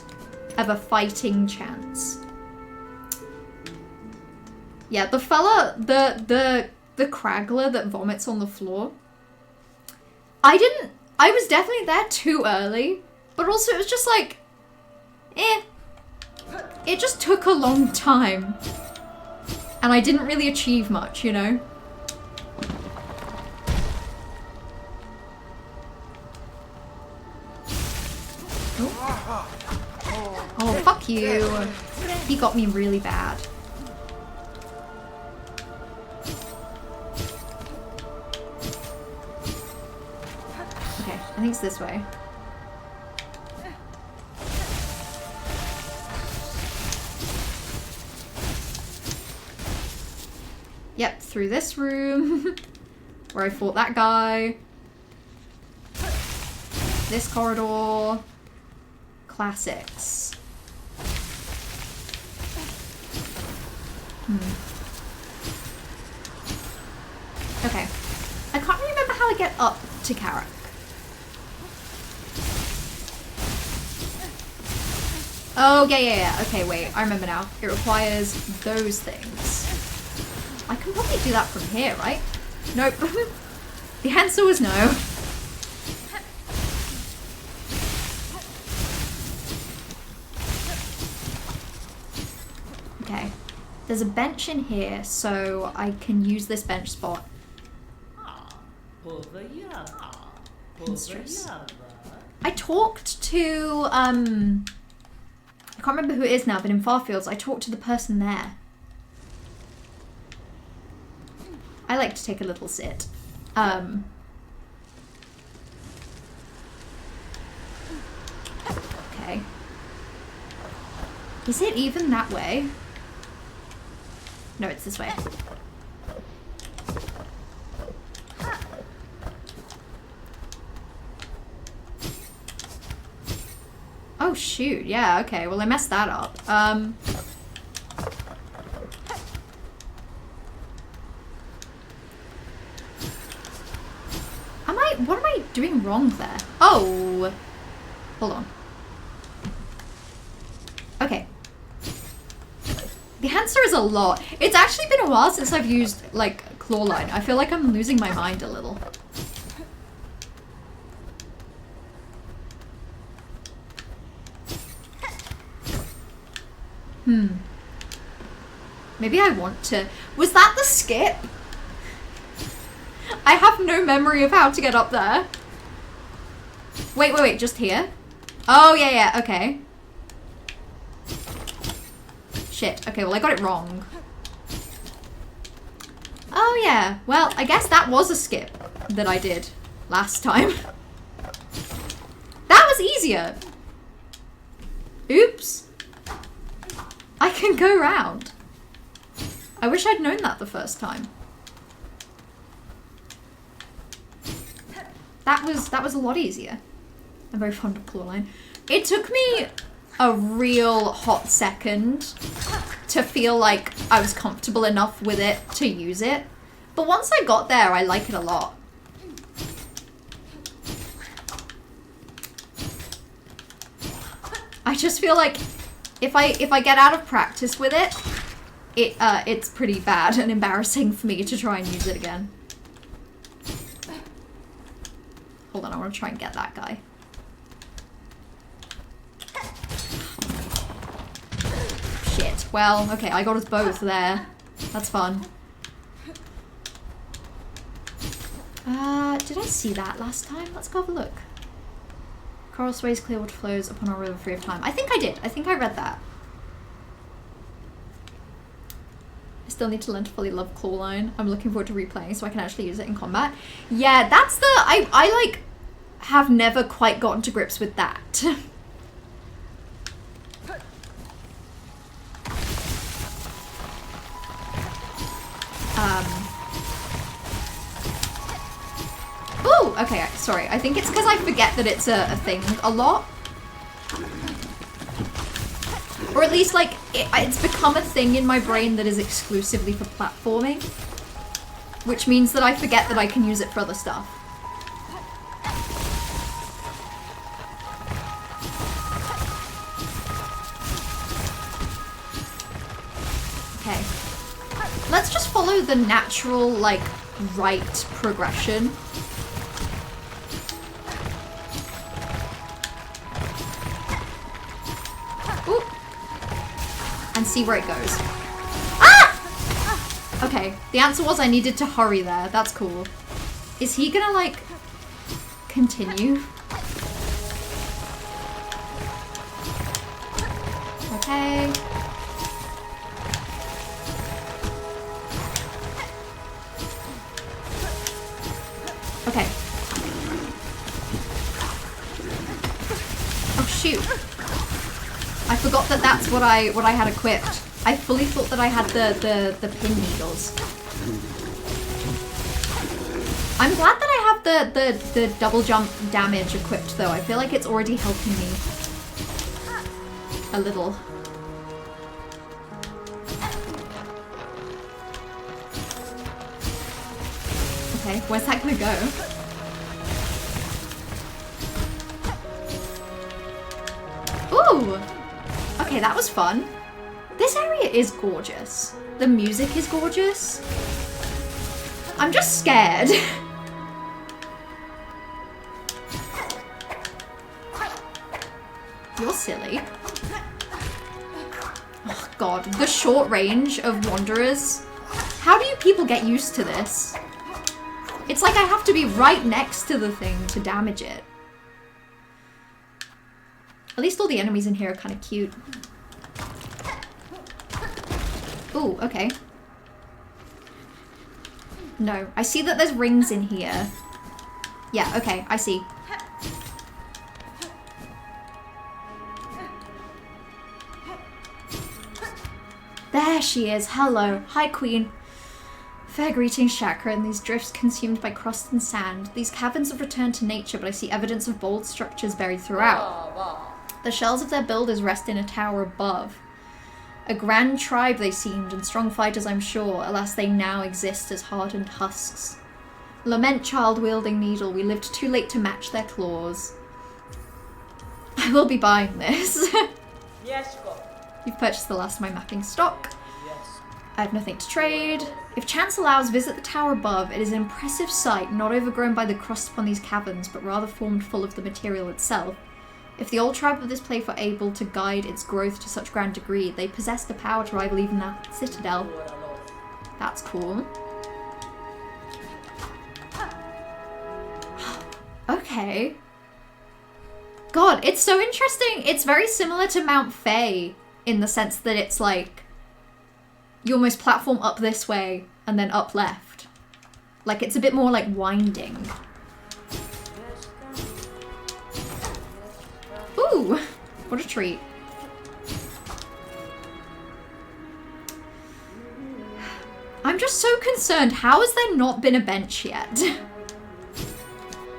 A: of a fighting chance. Yeah, the fella, the Craggler that vomits on the floor, I was definitely there too early, but also it was just like, eh. It just took a long time. And I didn't really achieve much, you know? Oh, fuck you. He got me really bad. Okay, I think it's this way. Yep, through this room, where I fought that guy. This corridor. Classics. Okay. I can't remember how I get up to Karak. Oh, yeah. Okay, wait. I remember now. It requires those things. I can probably do that from here, right? Nope. The answer was no. Okay. There's a bench in here, so I can use this bench spot. Pinstress. I talked to, I can't remember who it is now, but in Farfields, I talked to the person there. I like to take a little sit. Okay. Is it even that way? No, it's this way. Oh shoot, yeah, okay, well I messed that up. What am I doing wrong there? Oh! Hold on. Okay. The answer is a lot. It's actually been a while since I've used, like, clawline. I feel like I'm losing my mind a little. Maybe I want to... Was that the skip? I have no memory of how to get up there. Wait, just here? Oh, yeah, okay. Shit, okay, well I got it wrong. Oh yeah, well I guess that was a skip that I did last time. That was easier. Oops. I can go round. I wish I'd known that the first time. That was a lot easier. I'm very fond of clawline. It took me a real hot second to feel like I was comfortable enough with it to use it. But once I got there, I like it a lot. I just feel like if I get out of practice with it, it's pretty bad and embarrassing for me to try and use it again. Hold on, I want to try and get that guy. Shit. Well, okay, I got us both there. That's fun. Did I see that last time? Let's go have a look. Coral sways, clear water flows upon our river free of time. I think I did. I think I read that. I still need to learn to fully love clawline. I'm looking forward to replaying so I can actually use it in combat. Yeah, that's the... I like, have never quite gotten to grips with that. Oh, okay, sorry. I think it's because I forget that it's a thing a lot. Or at least, like, it's become a thing in my brain that is exclusively for platforming. Which means that I forget that I can use it for other stuff. Okay. Let's just follow the natural, like, right progression. Ooh. And see where it goes. Ah! Okay, the answer was I needed to hurry there. That's cool. Is he gonna, like, continue? Okay. Okay. Oh shoot. I forgot that that's what I had equipped. I fully thought that I had the pin needles. I'm glad that I have the double jump damage equipped though. I feel like it's already helping me a little. Okay, where's that gonna go? Ooh! Okay, that was fun. This area is gorgeous. The music is gorgeous. I'm just scared. You're silly. Oh god, the short range of wanderers. How do you people get used to this? It's like I have to be right next to the thing to damage it. At least all the enemies in here are kind of cute. Ooh, okay. No, I see that there's rings in here. Yeah, okay, I see. There she is. Hello. Hi, Queen. Fair greetings, Chakra, and these drifts consumed by crust and sand. These caverns have returned to nature, but I see evidence of bold structures buried throughout. The shells of their builders rest in a tower above. A grand tribe they seemed, and strong fighters I'm sure. Alas, they now exist as hardened husks. Lament, child-wielding needle. We lived too late to match their claws. I will be buying this.
C: Yes, go.
A: You've purchased the last of my mapping stock.
C: Yes.
A: I have nothing to trade. If chance allows, visit the tower above. It is an impressive sight, not overgrown by the crust upon these caverns, but rather formed full of the material itself. If the old tribe of this place were able to guide its growth to such grand degree, they possess the power to rival even that citadel. That's cool. Okay. God, it's so interesting. It's very similar to Mount Fae in the sense that it's like you almost platform up this way and then up left. Like it's a bit more like winding. Ooh, what a treat. I'm just so concerned. How has there not been a bench yet?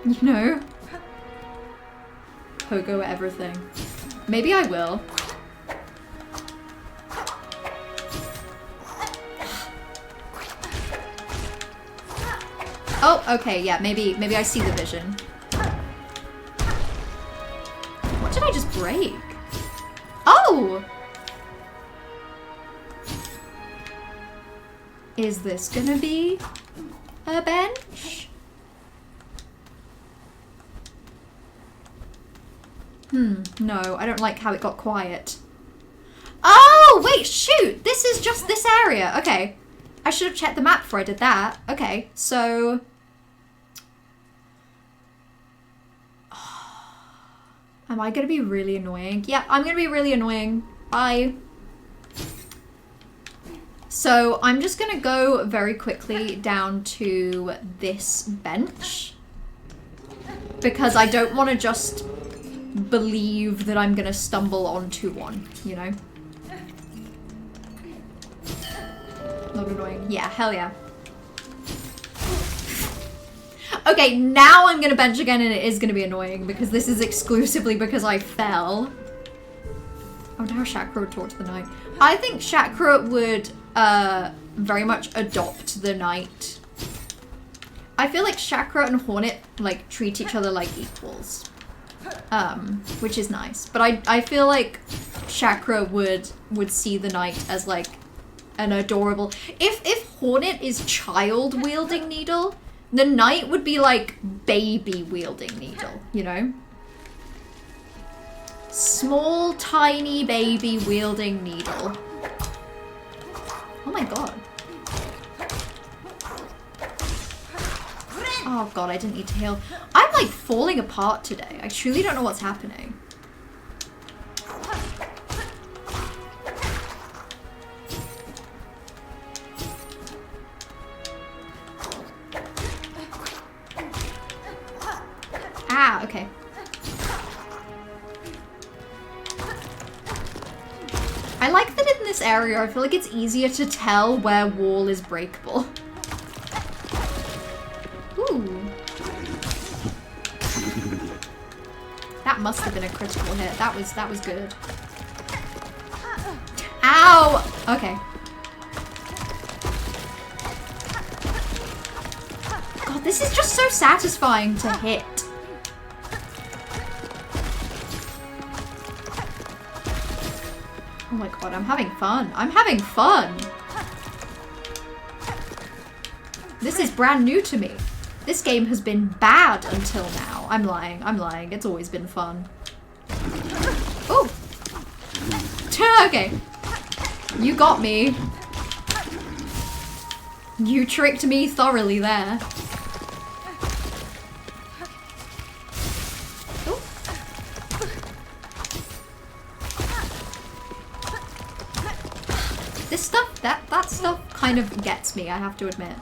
A: You know? Pogo everything. Maybe I will. Oh, okay, yeah, maybe I see the vision. What did I just break? Oh! Is this gonna be a bench? No, I don't like how it got quiet. Oh, wait, shoot! This is just this area. Okay. I should have checked the map before I did that. Okay, so... Am I gonna be really annoying? Yeah, I'm gonna be really annoying. Bye. So, I'm just gonna go very quickly down to this bench. Because I don't want to just believe that I'm gonna stumble onto one, you know? Not annoying. Yeah, hell yeah. Okay, now I'm gonna bench again and it is gonna be annoying because this is exclusively because I fell. I wonder how Chakra would talk to the knight. I think Chakra would very much adopt the knight. I feel like Chakra and Hornet like treat each other like equals. Which is nice. But I feel like Chakra would see the knight as like an adorable... If Hornet is child wielding needle, the knight would be like baby wielding needle, you know? Small, tiny baby wielding needle. Oh my god. Oh god, I didn't need to heal. I'm like falling apart today. I truly don't know what's happening. Ah, okay. I like that in this area, I feel like it's easier to tell where wall is breakable. Ooh. That must have been a critical hit. That was good. Ow! Okay. God, God, this is just so satisfying to hit. Oh my god, I'm having fun. I'm having fun. This is brand new to me. This game has been bad until now. I'm lying. I'm lying. It's always been fun. Oh. Okay. You got me. You tricked me thoroughly there. Ooh. This stuff, that stuff kind of gets me, I have to admit.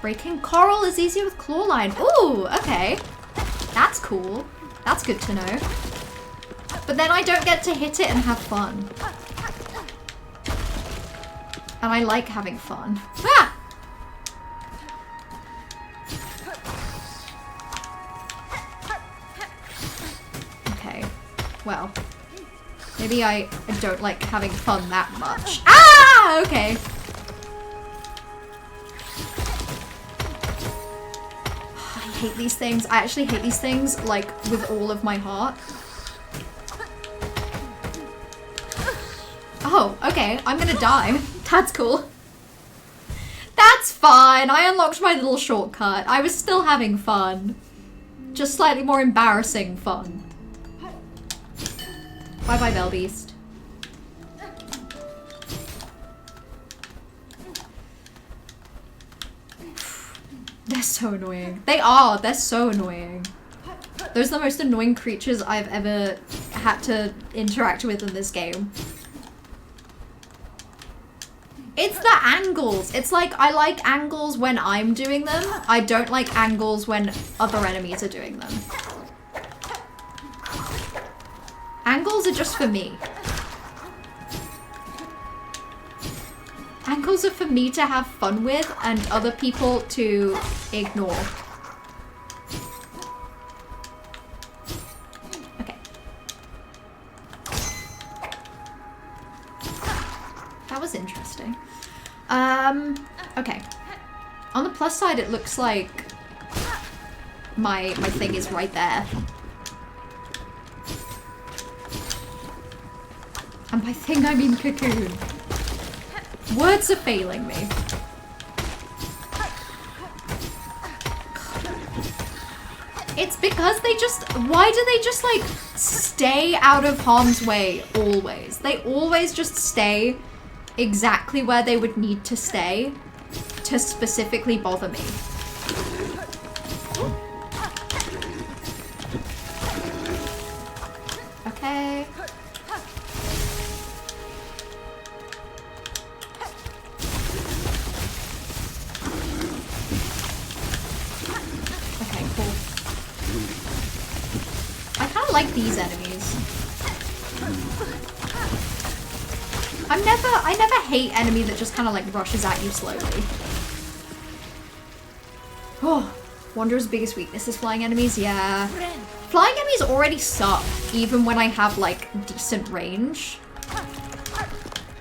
A: Breaking coral is easier with claw line. Ooh, okay. That's cool. That's good to know. But then I don't get to hit it and have fun. And I like having fun. Ah! Okay. Well. Maybe I don't like having fun that much. Ah! Okay. I hate these things. I actually hate these things, like, with all of my heart. Oh, okay. I'm gonna die. That's cool. That's fine. I unlocked my little shortcut. I was still having fun. Just slightly more embarrassing fun. Bye-bye, Bellbeast. They're so annoying. They are. They're so annoying. Those are the most annoying creatures I've ever had to interact with in this game. It's the angles. It's like, I like angles when I'm doing them. I don't like angles when other enemies are doing them. Angles are just for me. Angles are for me to have fun with and other people to ignore. Okay. That was interesting. Okay. On the plus side, it looks like my thing is right there. And by thing, I mean cocoon. Words are failing me. It's because they just... Why do they just, like, stay out of harm's way always? They always just stay exactly where they would need to stay to specifically bother me. Okay. Okay, cool. I kind of like these enemies. I never hate enemy that just kind of like rushes at you slowly. Oh, Wanderer's biggest weakness is flying enemies. Yeah. Flying enemies already suck, even when I have like decent range.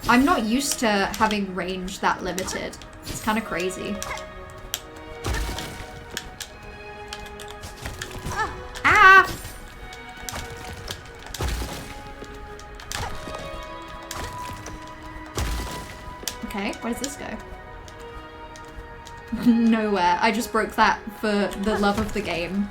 A: I'm not used to having range that limited. It's kind of crazy. Ah! Okay, where does this go? Nowhere. I just broke that for the love of the game.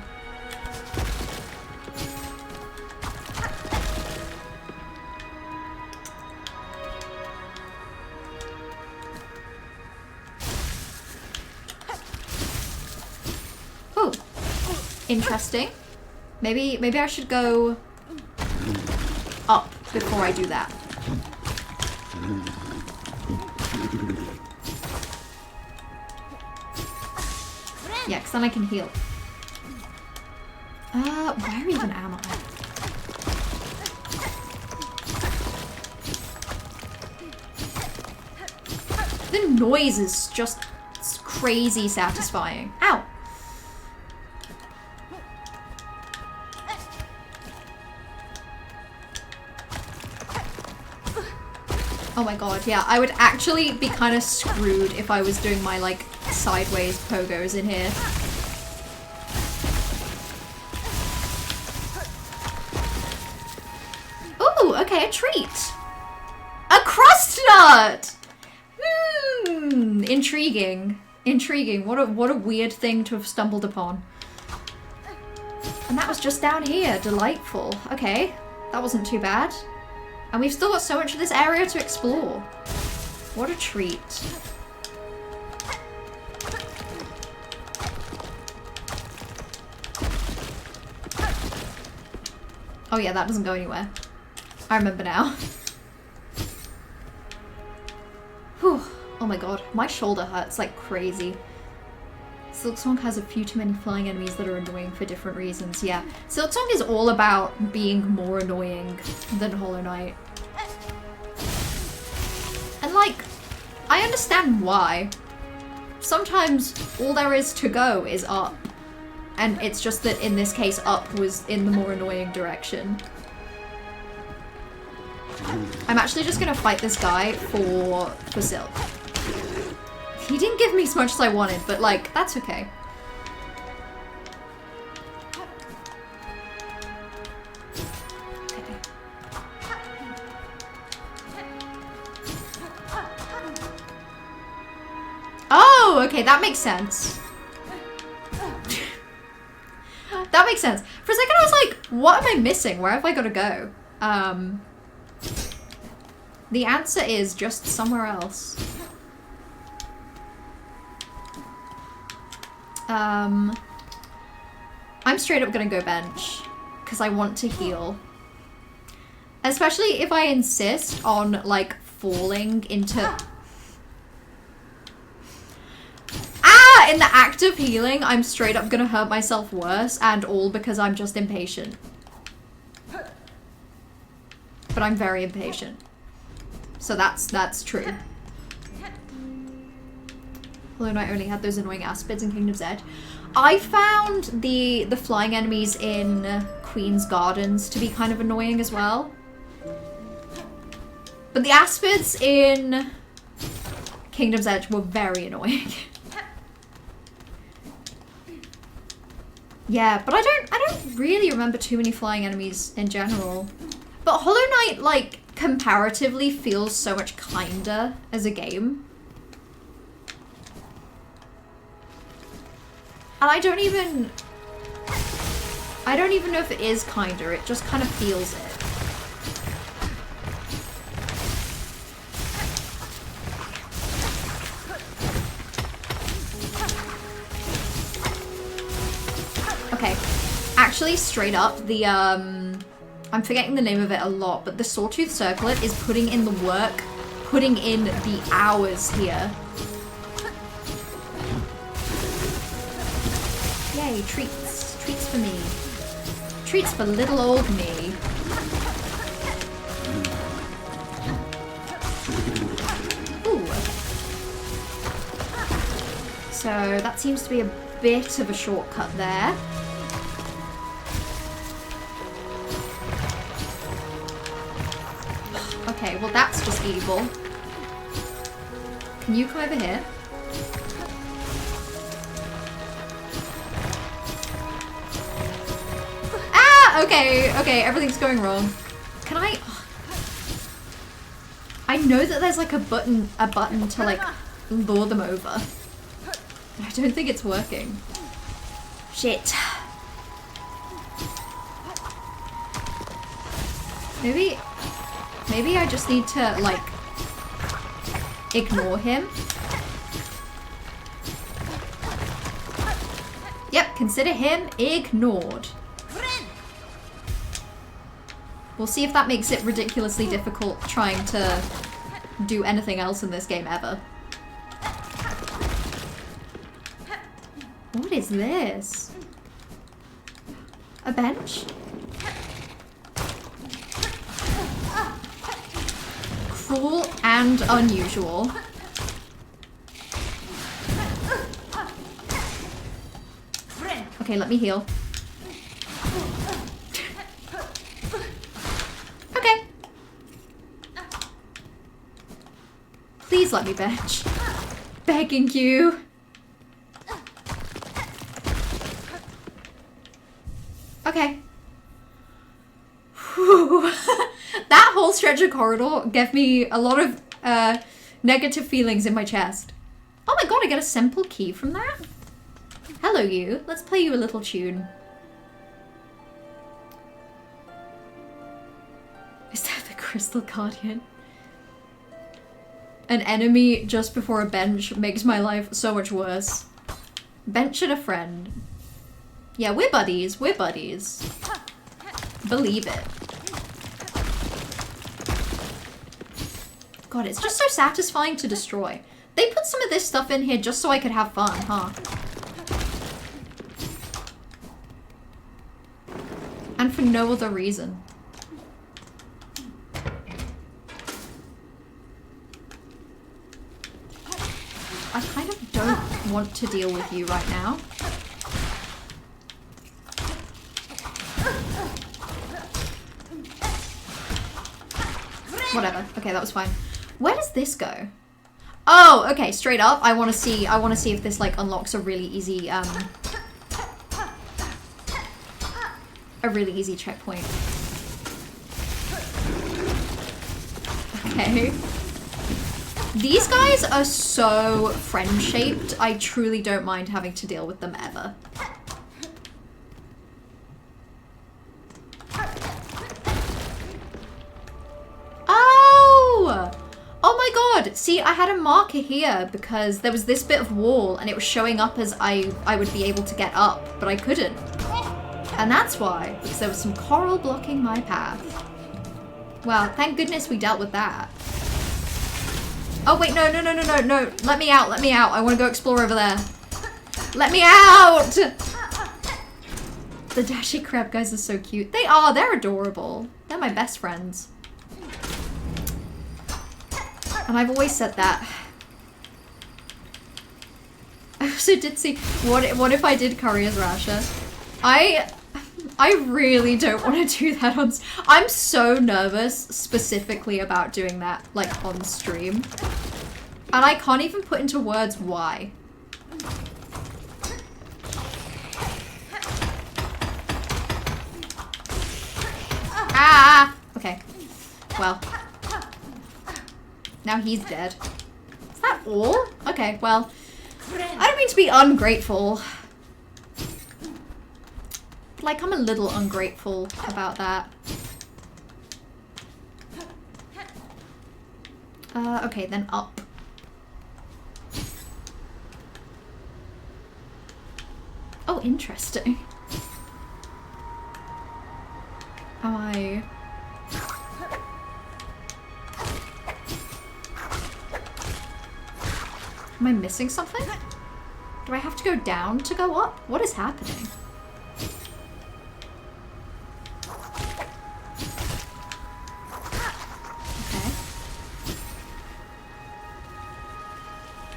A: Oh, interesting. Maybe I should go up before I do that. Yeah, because then I can heal. Where even am I? The noise is just crazy satisfying. Ow! Oh my god, yeah, I would actually be kind of screwed if I was doing my, like, sideways pogos in here. Ooh, okay, a treat. A crust nut! Intriguing. Intriguing. What a weird thing to have stumbled upon. And that was just down here. Delightful. Okay, that wasn't too bad. And we've still got so much of this area to explore. What a treat. Oh yeah, that doesn't go anywhere. I remember now. Whew. Oh my god, my shoulder hurts like crazy. SILKSONG has a few too many flying enemies that are annoying for different reasons. Yeah, SILKSONG is all about being more annoying than Hollow Knight. And like, I understand why. Sometimes all there is to go is up. And it's just that in this case, up was in the more annoying direction. I'm actually just gonna fight this guy for Silk. He didn't give me as much as I wanted, but like, that's okay. Okay. Oh, okay, that makes sense. That makes sense. For a second I was like, what am I missing? Where have I got to go? The answer is just somewhere else. I'm straight up gonna go bench because I want to heal. Especially if I insist on like falling into... In the act of healing, I'm straight up gonna hurt myself worse, and all because I'm just impatient. But I'm very impatient. So that's true. Hollow Knight only had those annoying aspids in Kingdom's Edge. I found the flying enemies in Queen's Gardens to be kind of annoying as well. But the aspids in Kingdom's Edge were very annoying. Yeah, but I don't really remember too many flying enemies in general. But Hollow Knight, like, comparatively feels so much kinder as a game. And I don't even know if it is kinder, it just kind of feels it. Okay, actually, straight up, the, I'm forgetting the name of it a lot, but the Sawtooth Circlet is putting in the work, putting in the hours here. Yay, treats. Treats for me. Treats for little old me. Ooh. So, that seems to be a bit of a shortcut there. Okay, well that's just evil. Can you come over here? Ah! Okay, everything's going wrong. Can I... I know that there's like a button to like lure them over. But I don't think it's working. Shit. Maybe I just need to, like, ignore him. Yep, consider him ignored. We'll see if that makes it ridiculously difficult trying to do anything else in this game ever. What is this? A bench? Cruel and unusual. Okay, let me heal. Okay. Please let me bench. Begging you. Okay. Whew. That whole stretch of corridor gave me a lot of negative feelings in my chest. Oh my god, I get a simple key from that? Hello you. Let's play you a little tune. Is that the Crystal Guardian? An enemy just before a bench makes my life so much worse. Bench and a friend. Yeah, we're buddies. We're buddies. Believe it. God, it's just so satisfying to destroy. They put some of this stuff in here just so I could have fun, huh? And for no other reason. I kind of don't want to deal with you right now. Whatever. Okay, that was fine. Where does this go? Oh, okay, straight up. I want to see if this like unlocks a really easy checkpoint. Okay. These guys are so friend-shaped. I truly don't mind having to deal with them ever. Oh! Oh my god! See, I had a marker here because there was this bit of wall and it was showing up as I would be able to get up, but I couldn't. And that's why, because there was some coral blocking my path. Well, thank goodness we dealt with that. Oh wait, no. Let me out, I want to go explore over there. Let me out! The dashy crab guys are so cute. They are, they're adorable. They're my best friends. And I've always said that. I also did see, what if I did Courier's Rasher? I really don't want to do that on... I'm so nervous specifically about doing that, like, on stream. And I can't even put into words why. Ah! Okay. Well. Now he's dead. Is that all? Okay, well. I don't mean to be ungrateful. Like, I'm a little ungrateful about that. Okay, then up. Oh, interesting. Am I missing something? Do I have to go down to go up? What is happening?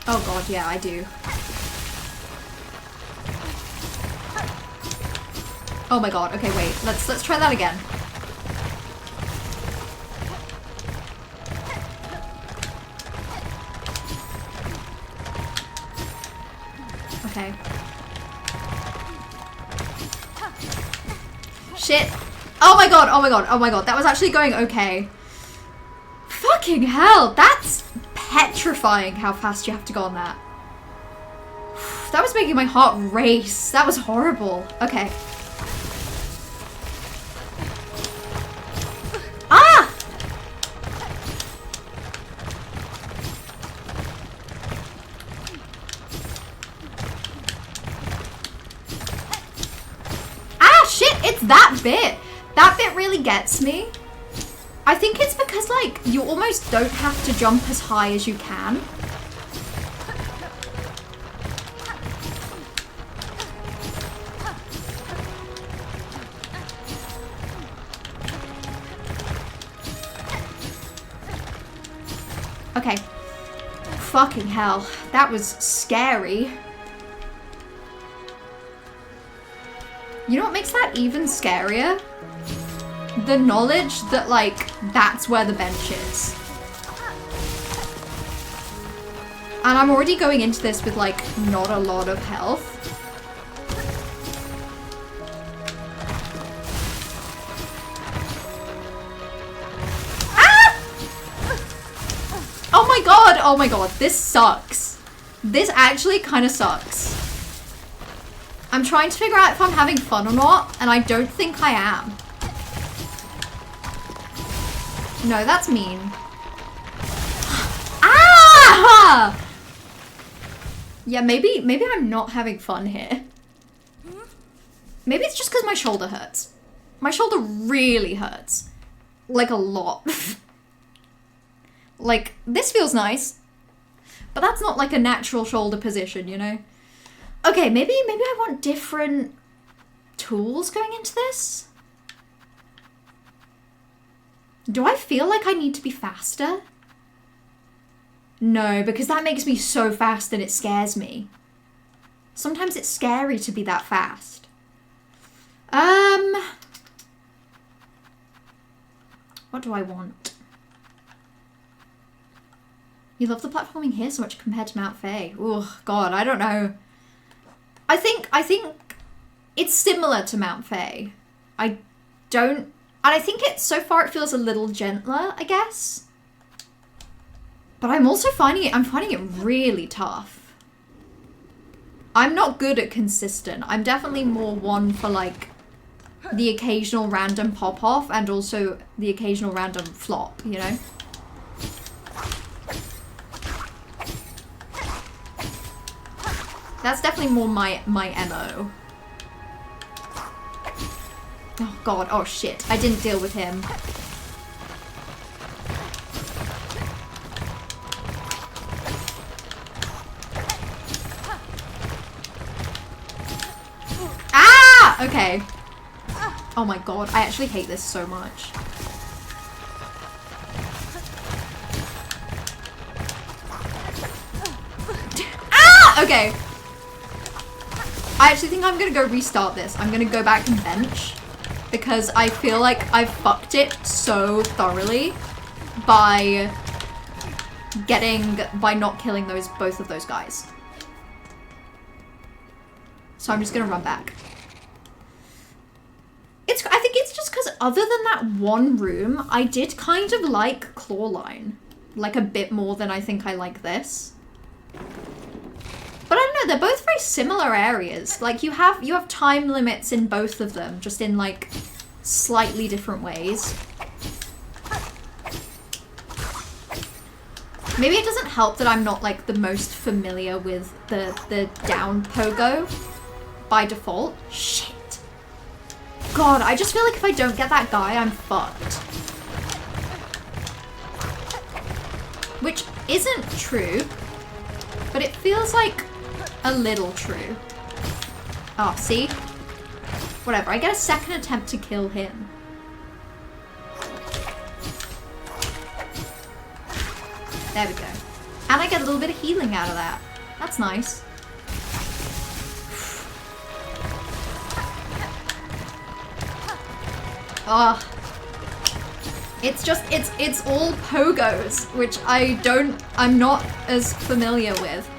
A: Oh god, yeah, I do. Oh my god, okay, wait. Let's try that again. Okay. Shit. Oh my god, oh my god, oh my god. That was actually going okay. Fucking hell, that's petrifying how fast you have to go on that. That was making my heart race. That was horrible. Okay. Ah! Ah, shit, it's that bit. That bit really gets me. I think it's because, like, you almost don't have to jump as high as you can. Okay. Fucking hell. That was scary. You know what makes that even scarier? The knowledge that, like, that's where the bench is. And I'm already going into this with, like, not a lot of health. Ah! Oh my god, this sucks. This actually kind of sucks. I'm trying to figure out if I'm having fun or not, and I don't think I am. No, that's mean. Ah! Yeah, maybe I'm not having fun here. Maybe it's just because my shoulder hurts. My shoulder really hurts. Like a lot. Like, this feels nice. But that's not like a natural shoulder position, you know? Okay, maybe I want different tools going into this? Do I feel like I need to be faster? No, because that makes me so fast and it scares me. Sometimes it's scary to be that fast. What do I want? You love the platforming here so much compared to Mount Faye. Oh god, I don't know. I think it's similar to Mount Faye. I think so far it feels a little gentler, I guess. But I'm also finding it really tough. I'm not good at consistent. I'm definitely more one for like the occasional random pop off and also the occasional random flop, you know? That's definitely more my MO. Oh god, oh shit. I didn't deal with him. Ah! Okay. Oh my god, I actually hate this so much. Ah! Okay. I actually think I'm gonna go restart this. I'm gonna go back and bench because I feel like I've fucked it so thoroughly by not killing both of those guys. So I'm just gonna run back. I think it's just because other than that one room, I did kind of like Clawline. Like a bit more than I think I like this. But I don't know, they're both very similar areas. Like you have time limits in both of them, just in like slightly different ways. Maybe it doesn't help that I'm not like the most familiar with the down pogo by default. Shit. God, I just feel like if I don't get that guy, I'm fucked. Which isn't true, but it feels like a little true. Oh, see? Whatever, I get a second attempt to kill him. There we go. And I get a little bit of healing out of that. That's nice. Ah. It's all pogos, which I'm not as familiar with.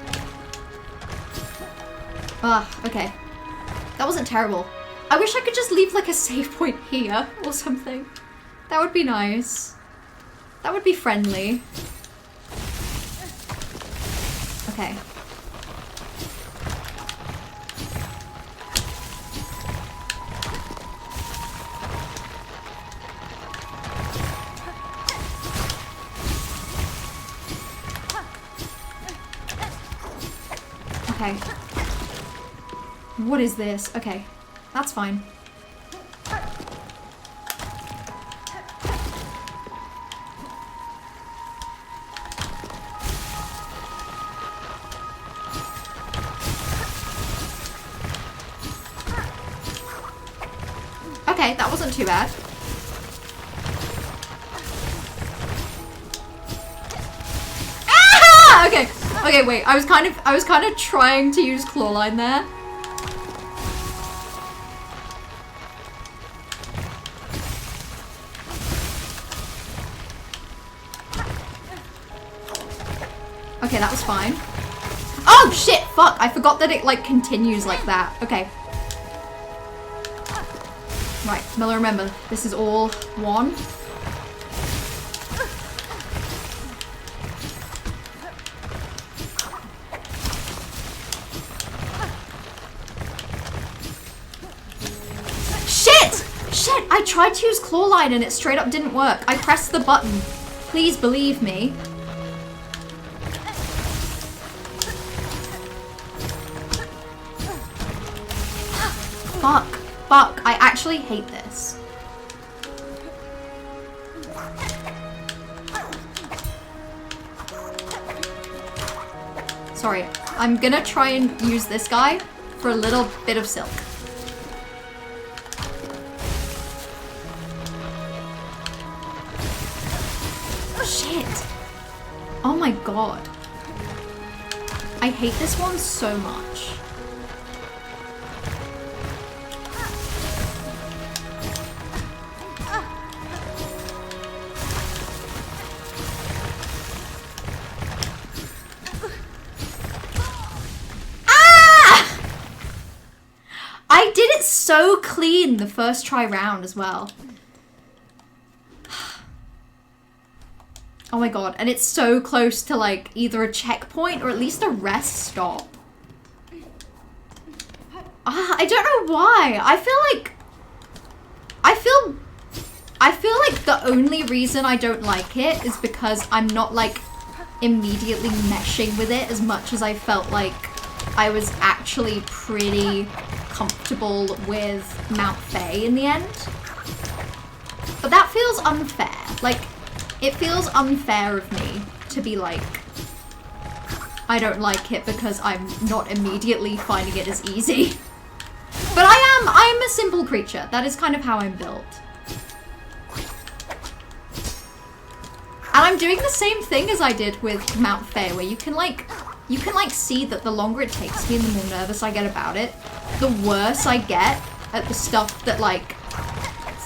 A: Ah, okay. That wasn't terrible. I wish I could just leave like a save point here or something. That would be nice. That would be friendly. Okay. Okay. What is this? Okay. That's fine. Okay, that wasn't too bad. Ah! Okay. Okay, wait. I was kind of trying to use Clawline there. Okay, that was fine. Oh shit, fuck. I forgot that it like continues like that. Okay. Right, Miller, remember, this is all one. Shit! Shit, I tried to use claw line and it straight up didn't work. I pressed the button. Please believe me. Fuck. Fuck. I actually hate this. Sorry. I'm gonna try and use this guy for a little bit of silk. Shit. Oh my god. I hate this one so much. I did it so clean the first try round as well. Oh my god, and it's so close to like either a checkpoint or at least a rest stop. I don't know why. I feel like the only reason I don't like it is because I'm not like immediately meshing with it as much as I felt like I was actually pretty comfortable with Mount Faye in the end. But that feels unfair. Like, it feels unfair of me to be like, I don't like it because I'm not immediately finding it as easy. But I am a simple creature. That is kind of how I'm built. And I'm doing the same thing as I did with Mount Faye, where you can like see that the longer it takes me and the more nervous I get about it, the worse I get at the stuff that like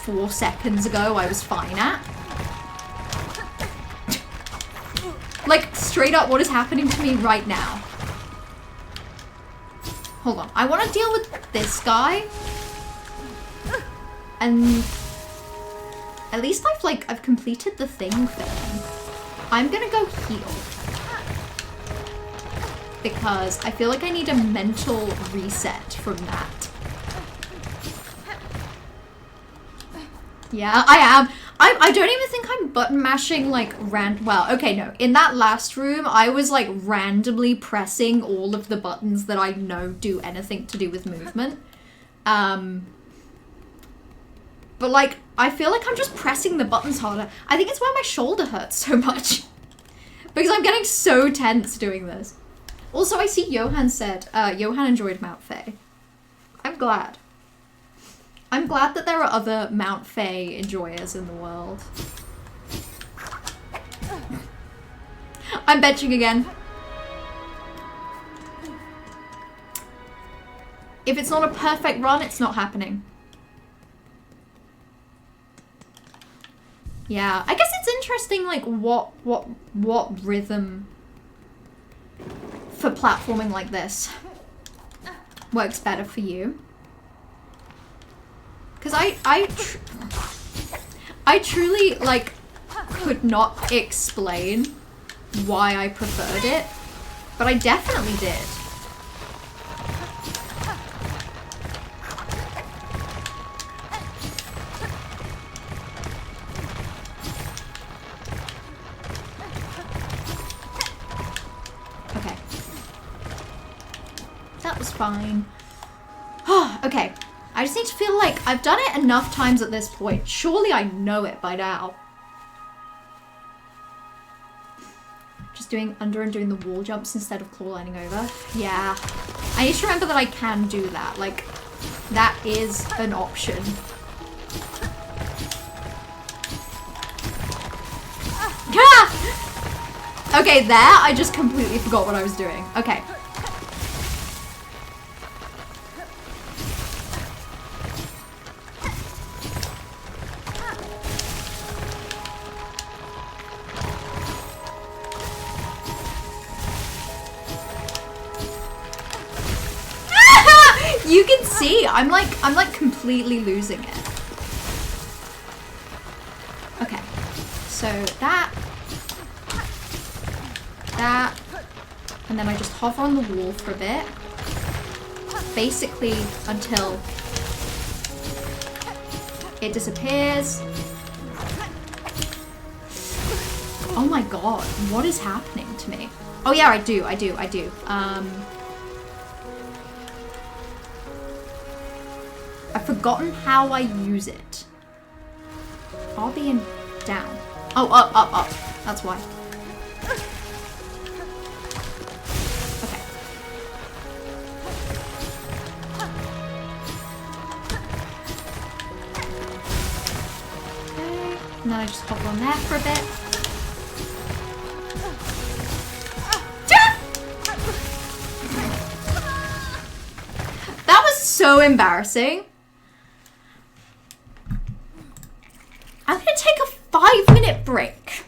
A: 4 seconds ago I was fine at. Like, straight up, what is happening to me right now? Hold on. I want to deal with this guy. And at least I've completed the thing for him. I'm gonna go heal. Because I feel like I need a mental reset from that. Yeah, I am. I don't even think I'm button mashing like well, okay, no. In that last room, I was like randomly pressing all of the buttons that I know do anything to do with movement. But like, I feel like I'm just pressing the buttons harder. I think it's why my shoulder hurts so much. Because I'm getting so tense doing this. Also, I see Johan said, Johan enjoyed Mount Faye. I'm glad. I'm glad that there are other Mount Faye enjoyers in the world. I'm benching again. If it's not a perfect run, it's not happening. Yeah, I guess it's interesting, like, what rhythm for platforming like this works better for you. Because I truly, like, could not explain why I preferred it, but I definitely did. Okay. That was fine. Okay. I just need to feel like I've done it enough times at this point. Surely I know it by now. Just doing under and doing the wall jumps instead of claw lining over. Yeah. I need to remember that I can do that. Like, that is an option. Ah! Okay, there, I just completely forgot what I was doing. Okay. You can see, I'm like completely losing it. Okay, so that, and then I just hover on the wall for a bit. Basically until it disappears. Oh my god, what is happening to me? Oh yeah, I do. I've forgotten how I use it. RB and down. Oh, up. That's why. Okay. Okay, and then I just hover on there for a bit. That was so embarrassing. I'm gonna take a 5-minute break.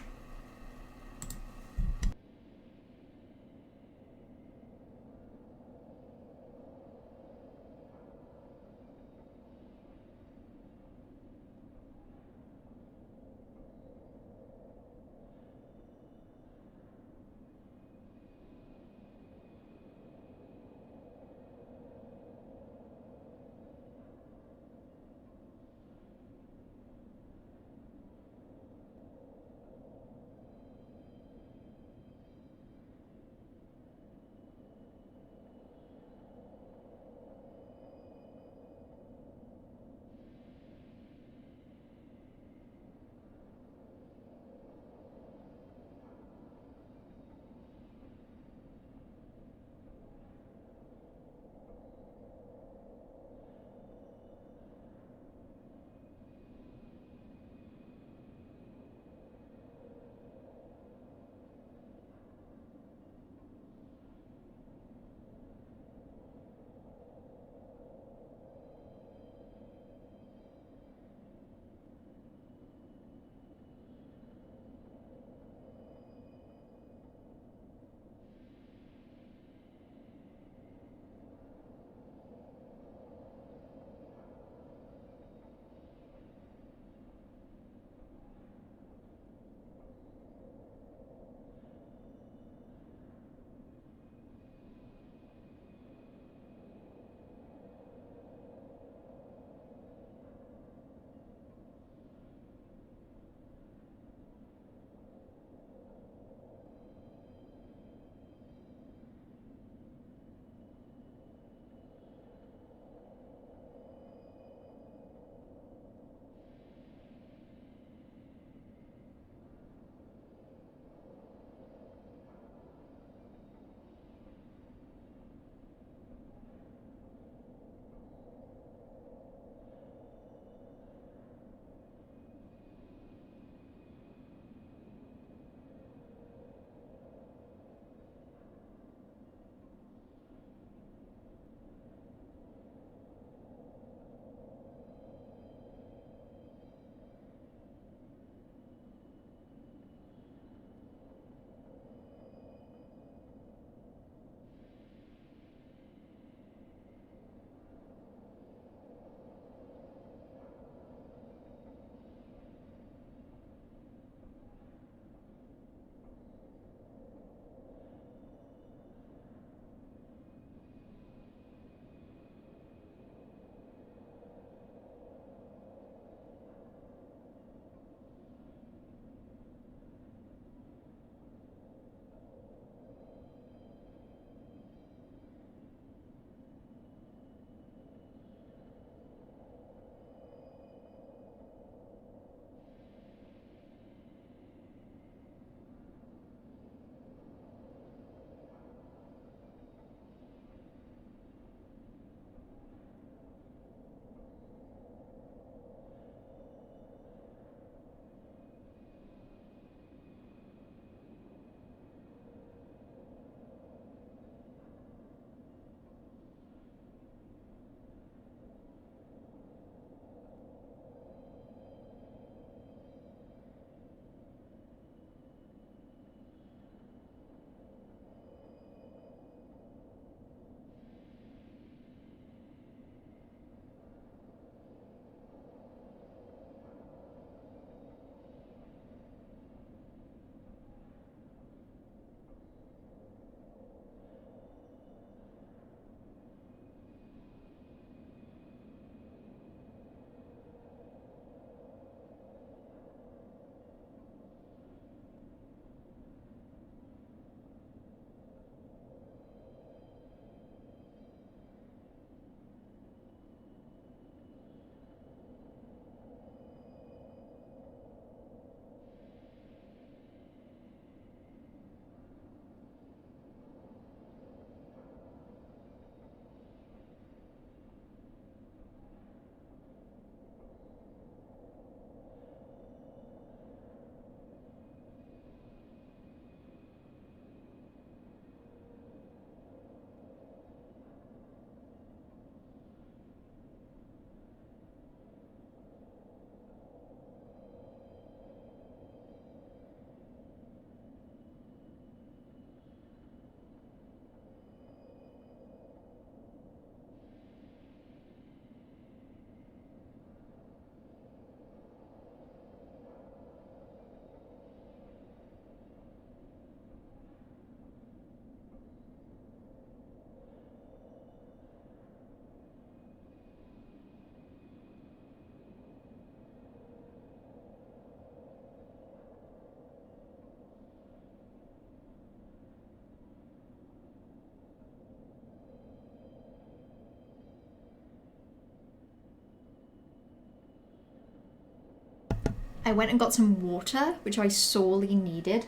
A: I went and got some water, which I sorely needed.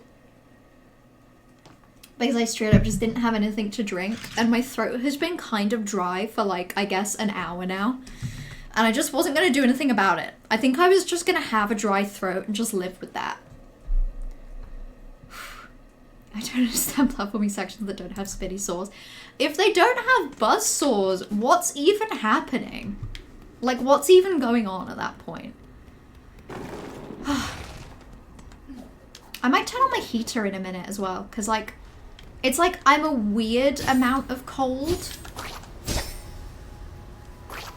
A: Because I straight up just didn't have anything to drink. And my throat has been kind of dry for like, I guess, an hour now. And I just wasn't going to do anything about it. I think I was just going to have a dry throat and just live with that. I don't understand platforming sections that don't have spinny saws. If they don't have buzz saws, what's even happening? Like, what's even going on at that point? I might turn on my heater in a minute as well, because like, it's like I'm a weird amount of cold.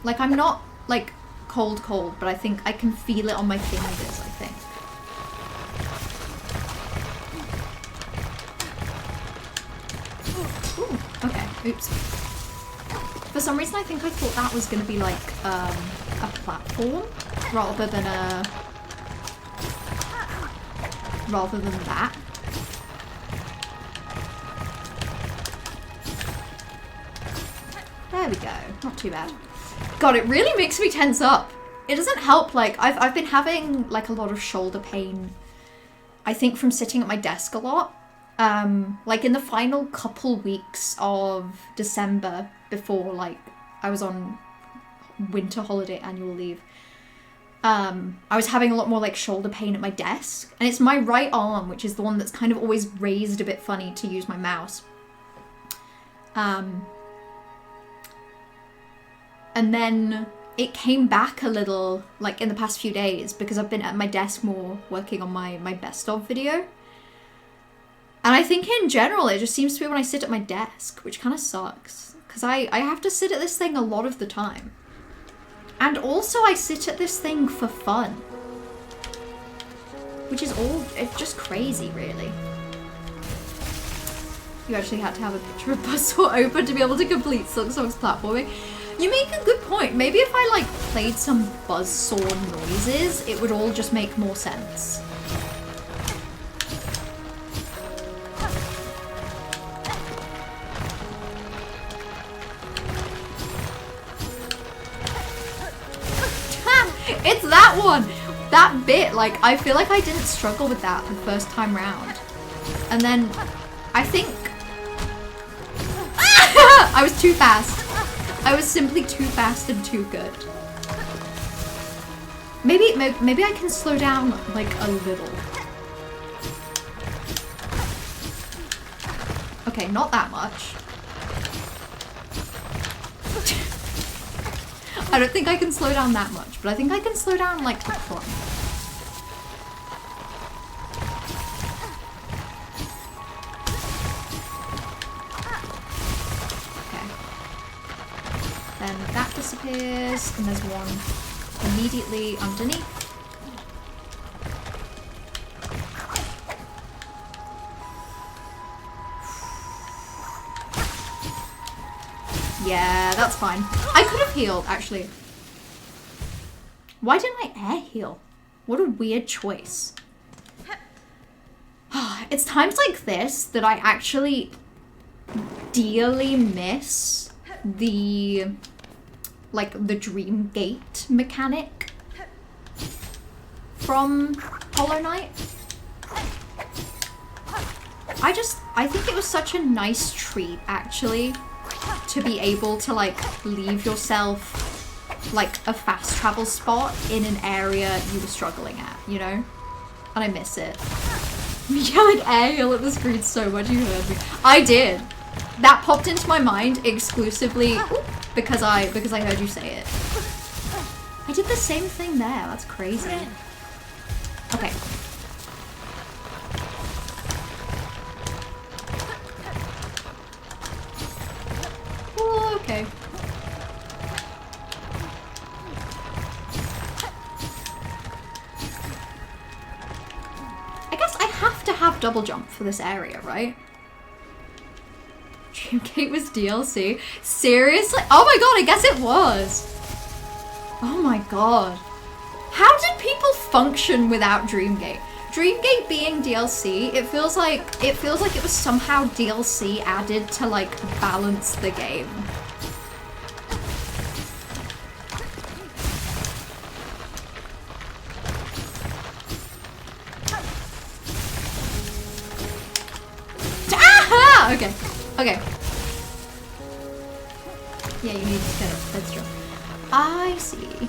A: Like, I'm not like cold, but I think I can feel it on my fingers, I think. Ooh, okay, oops. For some reason I think I thought that was going to be like a platform rather than that. There we go, not too bad. God, it really makes me tense up. It doesn't help, like, I've been having, like, a lot of shoulder pain, I think from sitting at my desk a lot. Like, in the final couple weeks of December, before, like, I was on winter holiday annual leave, I was having a lot more, like, shoulder pain at my desk. And it's my right arm, which is the one that's kind of always raised a bit funny to use my mouse. And then it came back a little, like, in the past few days because I've been at my desk more working on my best of video. And I think in general, it just seems to be when I sit at my desk, which kind of sucks. Because I have to sit at this thing a lot of the time. And also I sit at this thing for fun. Which is it's just crazy, really. You actually had to have a picture of Buzzsaw open to be able to complete SILKSONG's platforming. You make a good point. Maybe if I, like, played some buzzsaw noises, it would all just make more sense. It's that one! That bit, like, I feel like I didn't struggle with that the first time round. And then, I think... I was too fast. I was simply too fast and too good. Maybe I can slow down, like, a little. Okay, not that much. I don't think I can slow down that much, but I think I can slow down, like, a crumb. Then that disappears, and there's one immediately underneath. Yeah, that's fine. I could have healed, actually. Why didn't I air heal? What a weird choice. It's times like this that I actually dearly miss the Dream Gate mechanic from Hollow Knight. I think it was such a nice treat, actually, to be able to, like, leave yourself, like, a fast travel spot in an area you were struggling at, you know? And I miss it. You yelling air heal at the screen so much, you heard me. I did. That popped into my mind exclusively because I heard you say it. I did the same thing there. That's crazy. Okay. Ooh, okay. I guess I have to have double jump for this area, right? Dreamgate was DLC? Seriously? Oh my god, I guess it was. Oh my god. How did people function without Dreamgate? Dreamgate being DLC, it feels like it was somehow DLC added to, like, balance the game. Okay. Okay. Yeah, you need to get it. That's true. I see.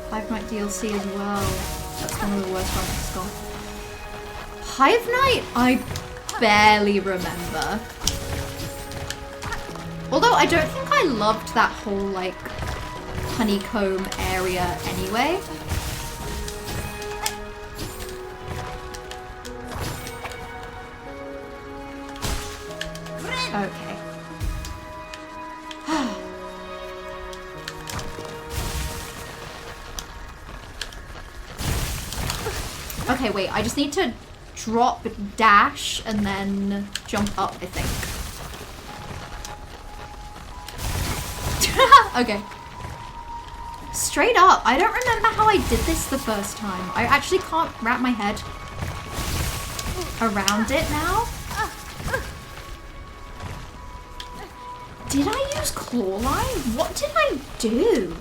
A: Hive Night DLC as well. That's one of the worst ones it's got. Hive Night, I barely remember. Although I don't think I loved that whole, like, honeycomb area anyway. Okay. Okay, wait, I just need to drop, dash, and then jump up, I think. Okay. Straight up, I don't remember how I did this the first time. I actually can't wrap my head around it now. Did I use claw line? What did I do?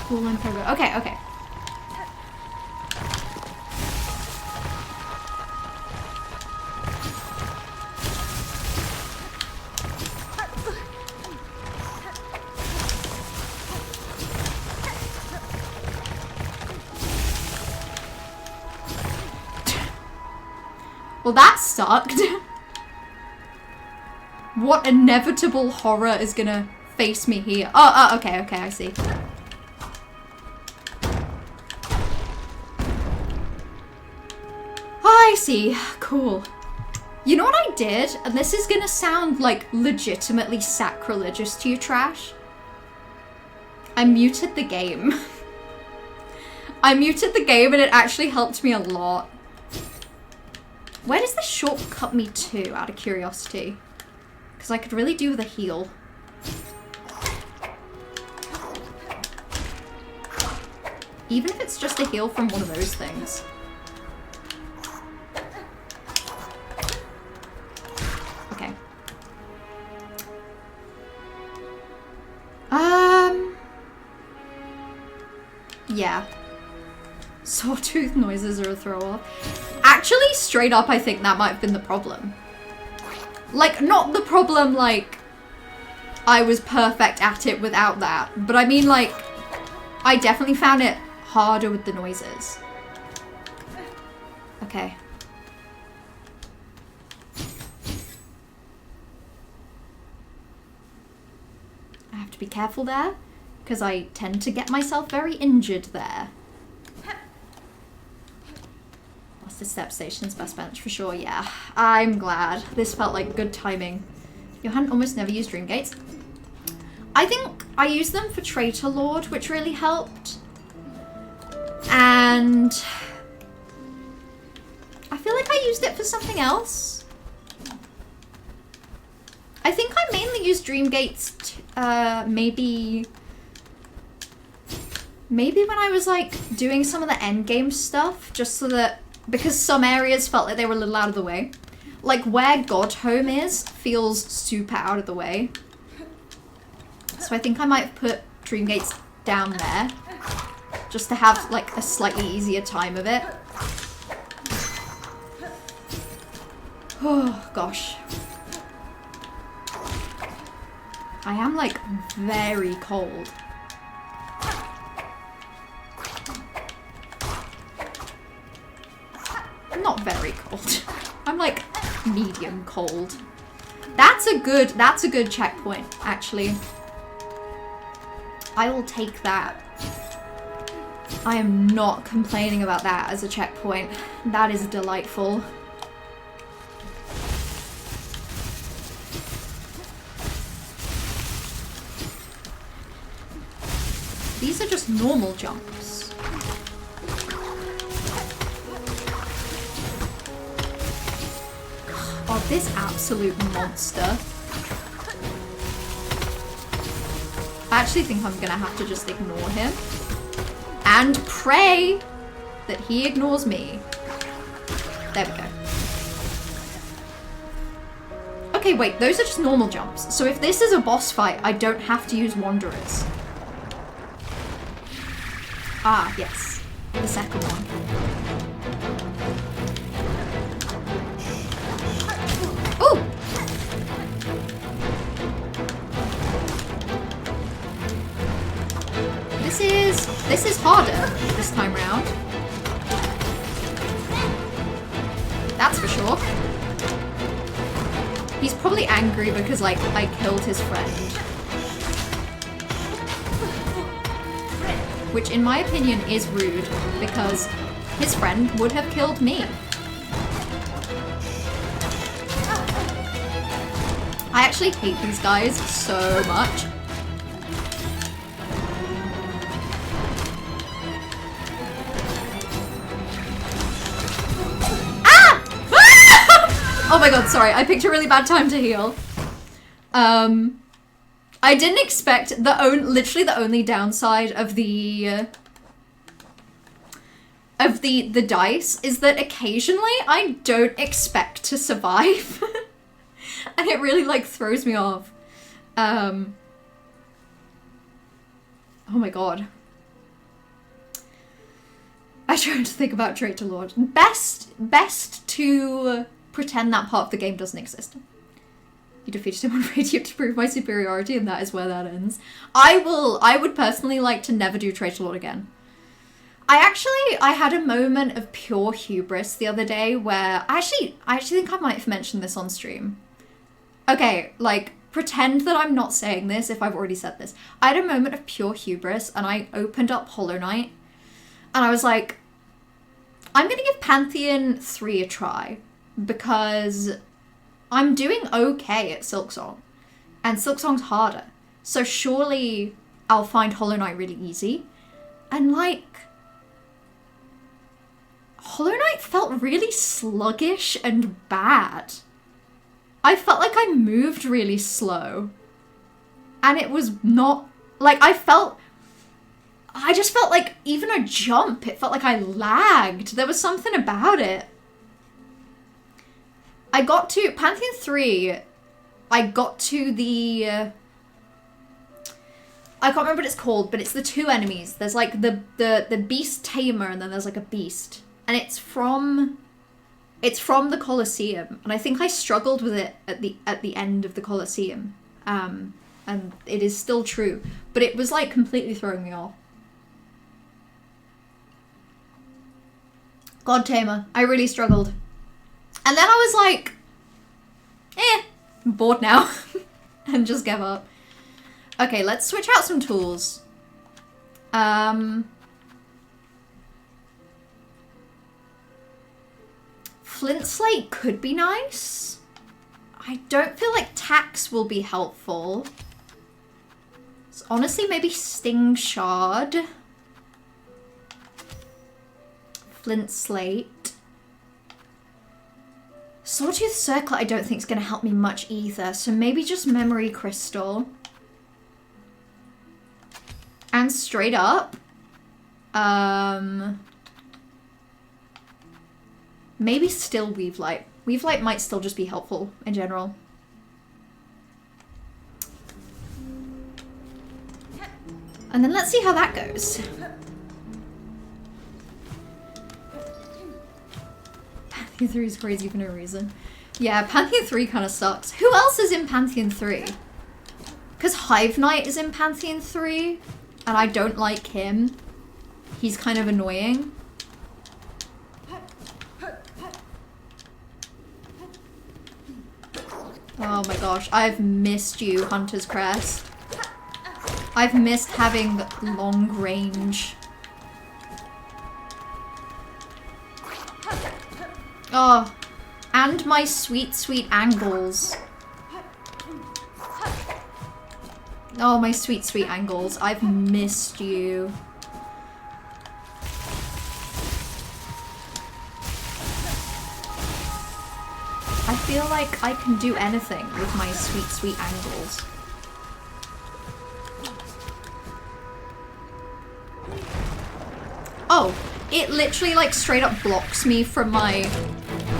A: Claw line program. Okay, okay. Well, that sucked. What inevitable horror is gonna face me here? Oh, okay, okay, I see. I see. Cool. You know what I did? And this is gonna sound like legitimately sacrilegious to you, Trash. I muted the game. I muted the game and it actually helped me a lot. Where does this shortcut me to, out of curiosity? Because I could really do with a heal. Even if it's just a heal from one of those things. Okay. Yeah. Sawtooth noises are a throw-off. Actually, straight up, I think that might have been the problem. Like, not the problem, like, I was perfect at it without that. But I mean, like, I definitely found it harder with the noises. Okay. I have to be careful there, because I tend to get myself very injured there. The step station's best bench for sure, yeah. I'm glad. This felt like good timing. Johan almost never used dream gates. I think I used them for Traitor Lord, which really helped. And I feel like I used it for something else. I think I mainly used dream gates maybe when I was like doing some of the end game stuff, just so that because some areas felt like they were a little out of the way. Like where God Home is feels super out of the way. So I think I might have put Dream Gates down there just to have like a slightly easier time of it. Oh gosh. I am like very cold. Not very cold. I'm like medium cold. That's a good checkpoint, actually. I will take that. I am not complaining about that as a checkpoint. That is delightful. These are just normal jumps. Oh, this absolute monster. I actually think I'm gonna have to just ignore him. And pray that he ignores me. There we go. Okay, wait, those are just normal jumps. So if this is a boss fight, I don't have to use Wanderers. Ah, yes. The second one. Ooh! This is harder this time round. That's for sure. He's probably angry because, like, I killed his friend. Which, in my opinion, is rude, because his friend would have killed me. I actually hate these guys so much. Oh my god, sorry. I picked a really bad time to heal. I didn't expect literally the only downside of the dice is that occasionally I don't expect to survive. And it really like throws me off. Oh my god. I tried to think about Traitor Lord. Best to pretend that part of the game doesn't exist. You defeated him on Radiant to prove my superiority, and that is where that ends. I would personally like to never do Traitor Lord again. I had a moment of pure hubris the other day where I actually think I might have mentioned this on stream. Okay, like, pretend that I'm not saying this if I've already said this. I had a moment of pure hubris and I opened up Hollow Knight and I was like, I'm gonna give Pantheon 3 a try because I'm doing okay at SILKSONG and SILKSONG's harder. So surely I'll find Hollow Knight really easy. And like, Hollow Knight felt really sluggish and bad. I felt like I moved really slow. And it was not, like, I just felt like even a jump, it felt like I lagged. There was something about it. I got to, Pantheon 3, I got to the, I can't remember what it's called, but it's the two enemies. There's like the beast tamer and then there's like a beast. And it's from the Colosseum, and I think I struggled with it at the end of the Colosseum, and it is still true, but it was like completely throwing me off. God Tamer, I really struggled, and then I was like, I'm bored now, and just gave up. Okay, let's switch out some tools. Flint Slate could be nice. I don't feel like Tax will be helpful. So honestly, maybe Sting Shard. Flint Slate. Sawtooth Circlet I don't think is going to help me much either. So maybe just Memory Crystal. And straight up. Maybe still Weave Light. Weave Light might still just be helpful in general. And then let's see how that goes. Pantheon 3 is crazy for no reason. Yeah, Pantheon 3 kind of sucks. Who else is in Pantheon 3? Because Hive Knight is in Pantheon 3, and I don't like him. He's kind of annoying. Oh my gosh, I've missed you, Hunter's Crest. I've missed having long range. Oh, and my sweet, sweet angles. Oh, my sweet, sweet angles. I've missed you. I feel like I can do anything with my sweet, sweet angles. Oh, it literally like straight up blocks me from my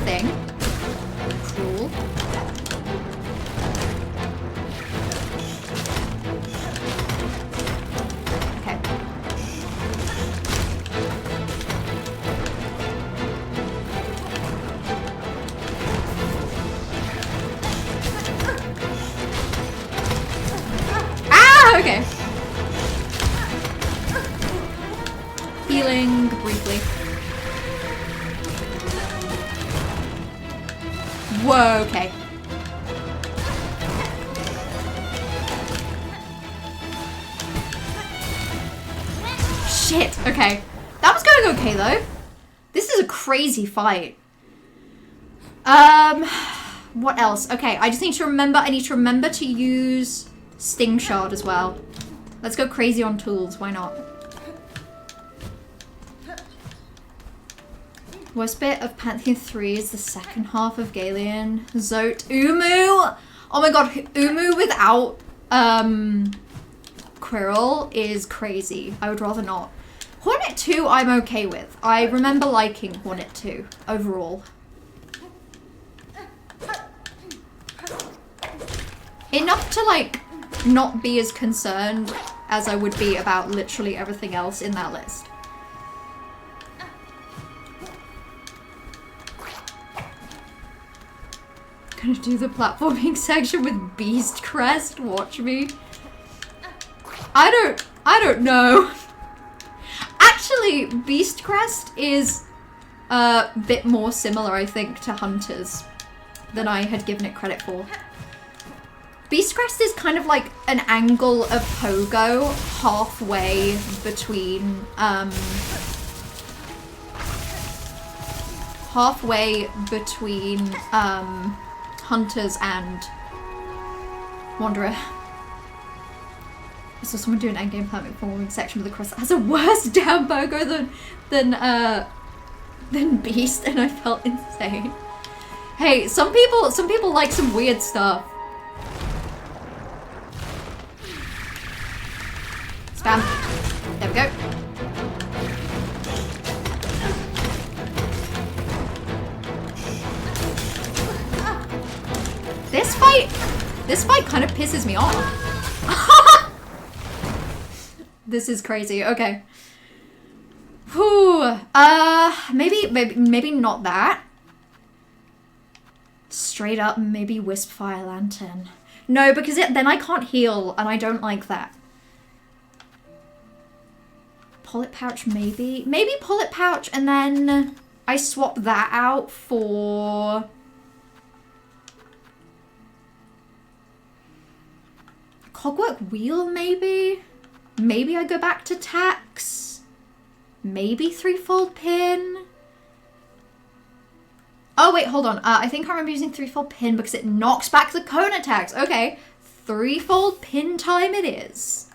A: thing. Cool. healing briefly. Whoa, okay. Shit, okay. That was going okay though. This is a crazy fight. What else? Okay, I just need to remember, I need to remember to use Sting Shard as well. Let's go crazy on tools, why not? Worst bit of Pantheon 3 is the second half of Galeon. Zote. Umu! Oh my god, Umu without Quirrell is crazy. I would rather not. Hornet 2 I'm okay with. I remember liking Hornet 2 overall. Enough to like not be as concerned as I would be about literally everything else in that list. Gonna do the platforming section with Beast Crest. Watch me. I don't know. Actually, Beast Crest is a bit more similar, I think, to Hunters than I had given it credit for. Beast Crest is kind of like an angle of Pogo halfway between Hunters and Wanderer. I saw someone do an endgame platforming section with a cross that has a worse down Pogo than Beast, and I felt insane. Hey, some people like some weird stuff. Spam. There we go. This fight kind of pisses me off. This is crazy. Okay. Whew. Maybe not that. Straight up, maybe Wisp Fire Lantern. No, because then I can't heal, and I don't like that. Pullet Pouch, maybe. Maybe Pullet Pouch, and then I swap that out for... Cogwork Wheel, maybe? Maybe I go back to Tax? Maybe Threefold Pin? Oh, wait, hold on. I think I remember using Threefold Pin because it knocks back the cone attacks. Okay, Threefold Pin time it is.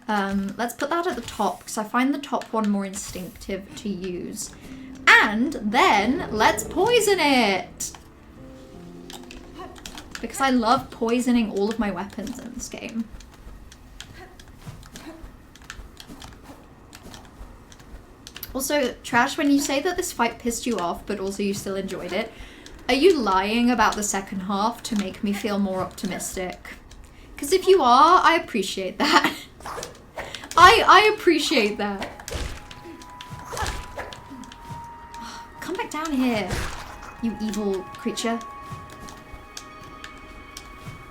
A: Let's put that at the top because I find the top one more instinctive to use. And then let's poison it! Because I love poisoning all of my weapons in this game. Also, Trash, when you say that this fight pissed you off, but also you still enjoyed it, are you lying about the second half to make me feel more optimistic? Because if you are, I appreciate that. I appreciate that. Come back down here, you evil creature.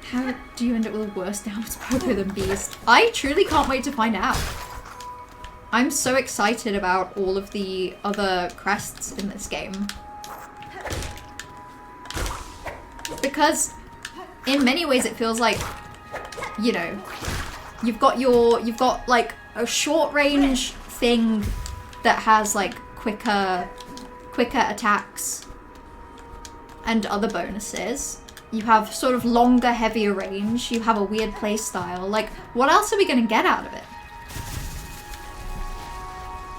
A: How do you end up with a worse downwards poker than Beast? I truly can't wait to find out. I'm so excited about all of the other crests in this game. Because in many ways it feels like, you know, you've got like a short range thing that has like quicker attacks and other bonuses. You have sort of longer, heavier range. You have a weird playstyle. Like, what else are we gonna get out of it?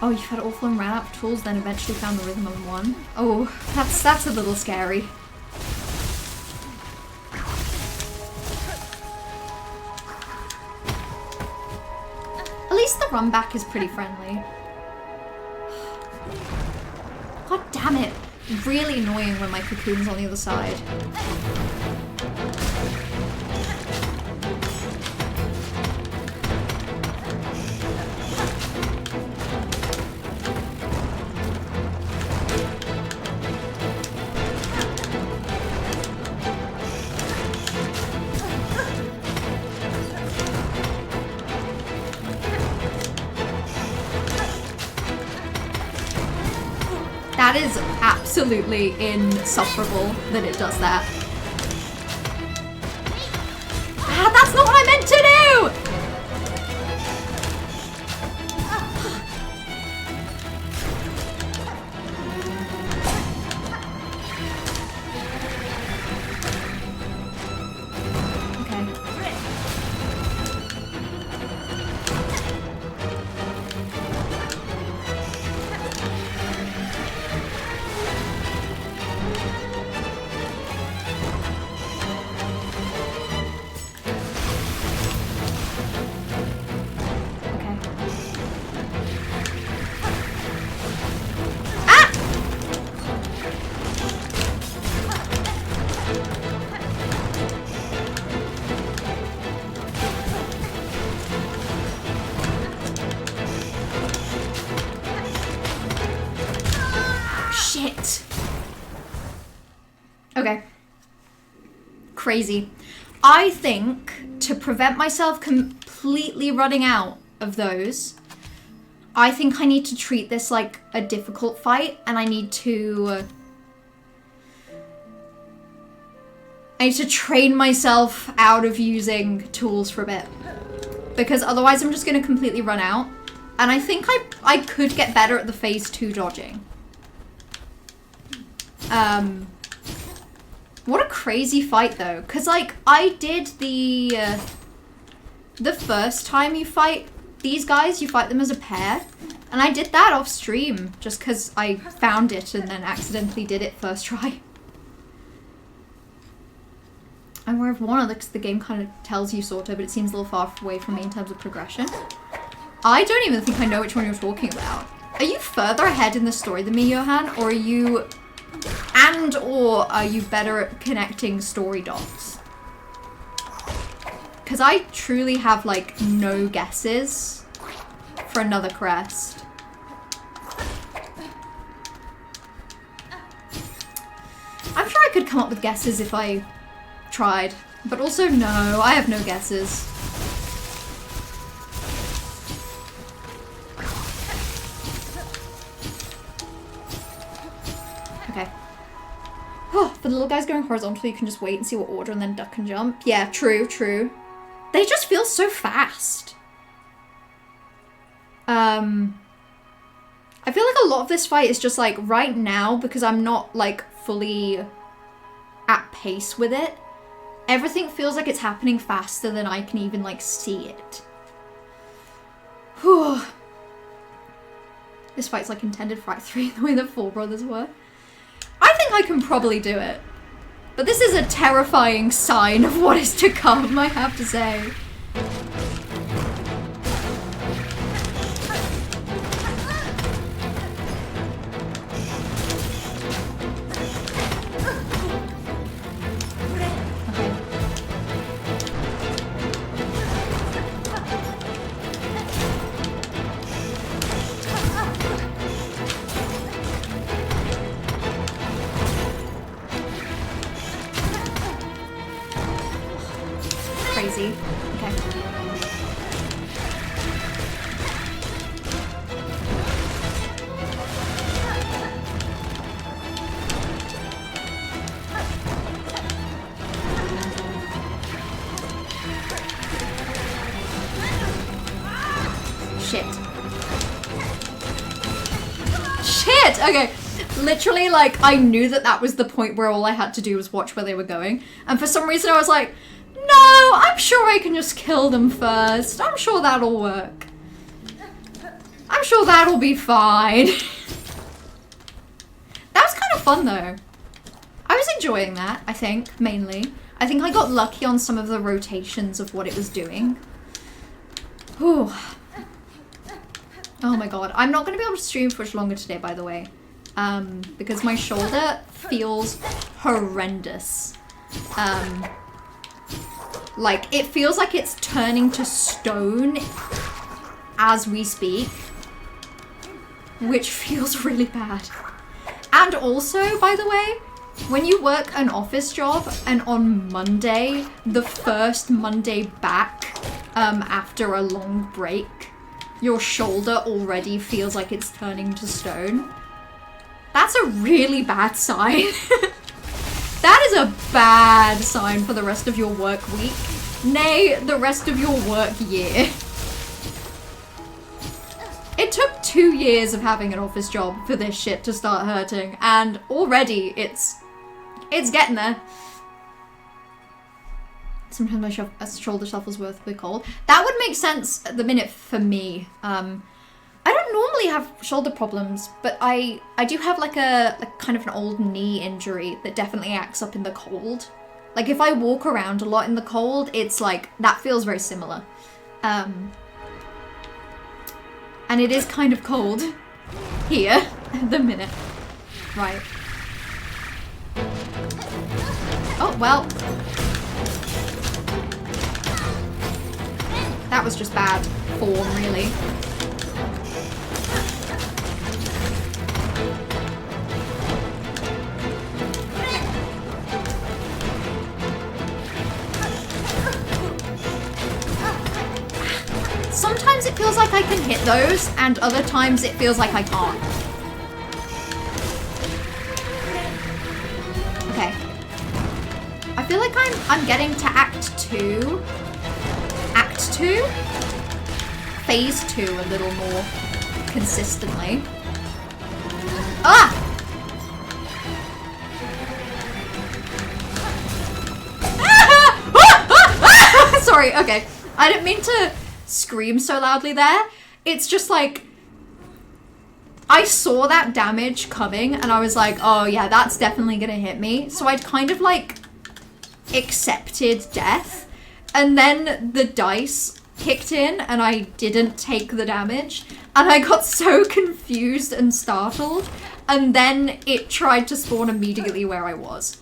A: Oh, you've had awful and ran out of tools, then eventually found the rhythm and won. Oh, that's a little scary. At least the run back is pretty friendly. God damn it. Really annoying when my cocoon's on the other side. That is absolutely insufferable that it does that. Ah, that's not what I meant to do! Shit. Okay. Crazy. I think to prevent myself completely running out of those, I think I need to treat this like a difficult fight, and I need to train myself out of using tools for a bit. Because otherwise I'm just going to completely run out. And I think I could get better at the phase 2 dodging. What a crazy fight though. Because like, I did the first time you fight these guys, you fight them as a pair. And I did that off stream just because I found it and then accidentally did it first try. I'm aware of one other because the game kind of tells you sort of, but it seems a little far away from me in terms of progression. I don't even think I know which one you're talking about. Are you further ahead in the story than me, Johan? Or are you... or are you better at connecting story dots? Because I truly have, like, no guesses for another crest. I'm sure I could come up with guesses if I tried. But also, no, I have no guesses. Okay. Oh, for the little guys going horizontal, you can just wait and see what order and then duck and jump. Yeah, true, true. They just feel so fast. I feel like a lot of this fight is just like right now, because I'm not like fully at pace with it. Everything feels like it's happening faster than I can even like see it. Whew. This fight's like intended for Act 3 the way that Four Brothers were. I think I can probably do it. But this is a terrifying sign of what is to come, I have to say. Crazy. Okay. Shit. Shit! Okay. Literally, like, I knew that that was the point where all I had to do was watch where they were going. And for some reason I was like, no, I'm sure I can just kill them first. I'm sure that'll work. I'm sure that'll be fine. That was kind of fun though. I was enjoying that, I think, mainly. I think I got lucky on some of the rotations of what it was doing. Whew. Oh my god. I'm not going to be able to stream for much longer today, by the way. Because my shoulder feels horrendous. Like, it feels like it's turning to stone as we speak. Which feels really bad. And also, by the way, when you work an office job and on Monday, the first Monday back after a long break, your shoulder already feels like it's turning to stone. That's a really bad sign. That is a bad sign for the rest of your work week. Nay, the rest of your work year. It took 2 years of having an office job for this shit to start hurting, and already it's getting there. Sometimes my shoulder shuffles worth the cold. That would make sense at the minute for me. I don't normally have shoulder problems, but I do have like a kind of an old knee injury that definitely acts up in the cold. Like if I walk around a lot in the cold, it's like, that feels very similar. And it is kind of cold here at the minute. Right. Oh, well. That was just bad form, really. Sometimes it feels like I can hit those, and other times it feels like I can't. Okay. I feel like I'm getting to Act 2. Act 2? Phase 2 a little more consistently. Ah! Sorry, okay. I didn't mean to scream so loudly there. It's just like, I saw that damage coming and I was like, oh yeah, that's definitely gonna hit me. So I'd kind of like accepted death, and then the dice kicked in and I didn't take the damage, and I got so confused and startled, and then it tried to spawn immediately where I was.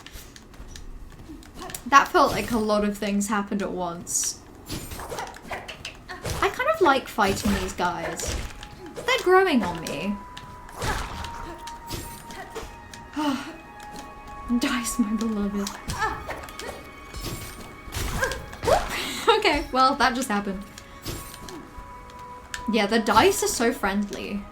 A: That felt like a lot of things happened at once. I kind of like fighting these guys. They're growing on me. Dice, my beloved. Okay, well, that just happened. Yeah, the dice are so friendly.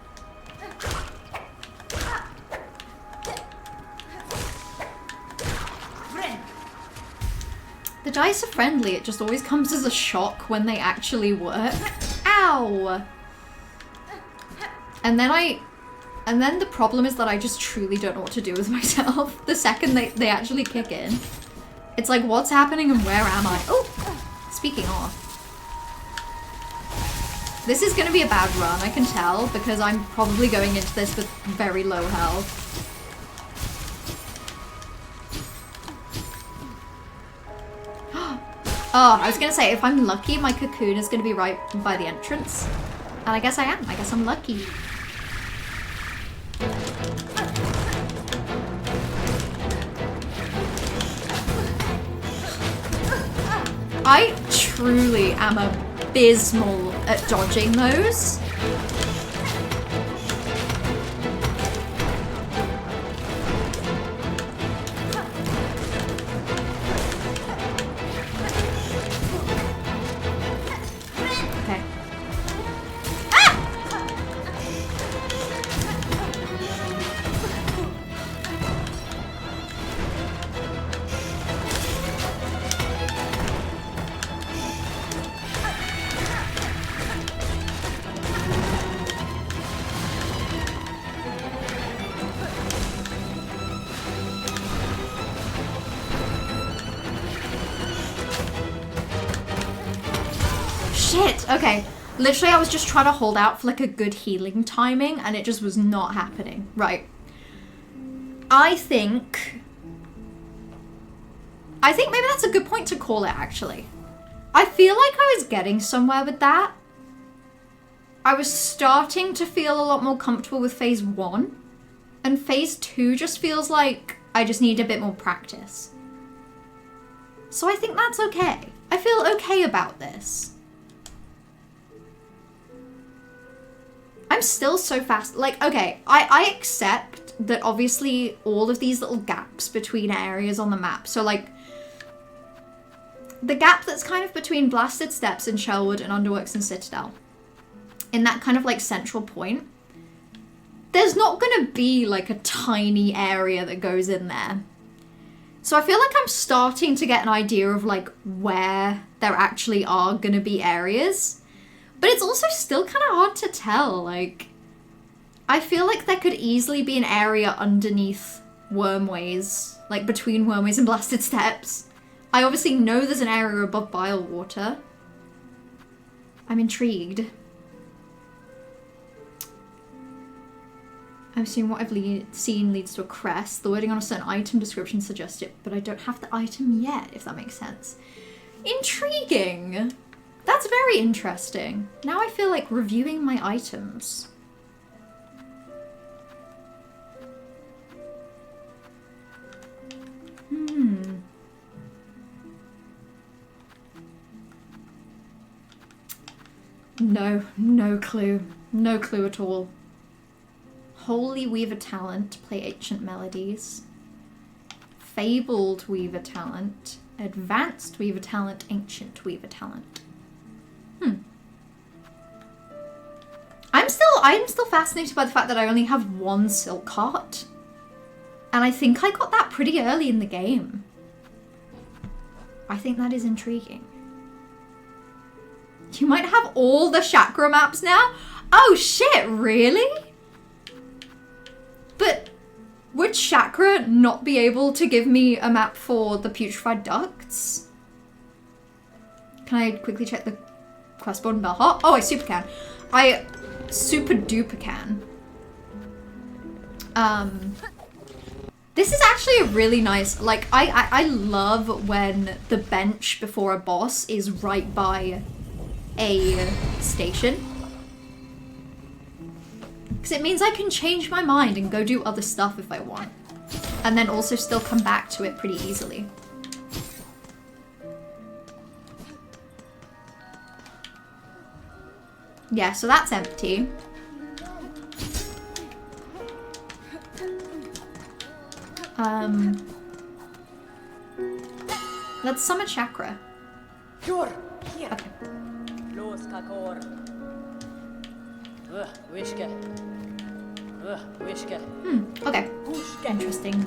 A: The dice are friendly, it just always comes as a shock when they actually work. Ow! And then the problem is that I just truly don't know what to do with myself the second they actually kick in. It's like, what's happening and where am I? Oh! Speaking of. This is gonna be a bad run, I can tell, because I'm probably going into this with very low health. Oh, I was gonna say, if I'm lucky, my cocoon is gonna be right by the entrance. And I guess I am. I guess I'm lucky. I truly am abysmal at dodging those. Shit, okay. Literally, I was just trying to hold out for like a good healing timing and it just was not happening. Right. I think maybe that's a good point to call it, actually. I feel like I was getting somewhere with that. I was starting to feel a lot more comfortable with phase 1. And phase 2 just feels like I just need a bit more practice. So I think that's okay. I feel okay about this. I'm still so fast. Like, okay, I accept that obviously all of these little gaps between areas on the map. So like, the gap that's kind of between Blasted Steppes and Shellwood and Underworks and Citadel, in that kind of like central point, there's not gonna be like a tiny area that goes in there. So I feel like I'm starting to get an idea of like where there actually are gonna be areas. But it's also still kind of hard to tell. Like, I feel like there could easily be an area underneath Wormways, like between Wormways and Blasted Steps. I obviously know there's an area above Bilewater. I'm intrigued. I've seen what I've seen leads to a crest. The wording on a certain item description suggests it, but I don't have the item yet, if that makes sense. Intriguing! That's very interesting. Now I feel like reviewing my items. No clue. No clue at all. Holy Weaver Talent, play ancient melodies. Fabled Weaver Talent, Advanced Weaver Talent, Ancient Weaver Talent. I'm still fascinated by the fact that I only have one silk heart. And I think I got that pretty early in the game. I think that is intriguing. You might have all the chakra maps now? Oh shit, really? But would chakra not be able to give me a map for the putrefied ducts? Can I quickly check the quest board in Bellhop? Oh, I super can. I super duper can. This is actually a really nice, like, I love when the bench before a boss is right by a station. Because it means I can change my mind and go do other stuff if I want. And then also still come back to it pretty easily. Yeah, so that's empty. Let's summon chakra. Okay. Okay. Interesting.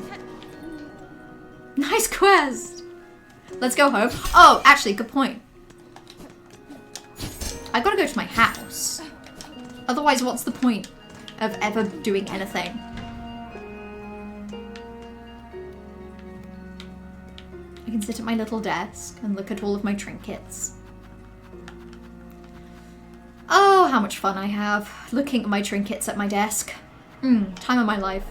A: Nice quest! Let's go home. Oh, actually, good point. I gotta go to my house. Otherwise, what's the point of ever doing anything? I can sit at my little desk and look at all of my trinkets. Oh, how much fun I have looking at my trinkets at my desk. Time of my life.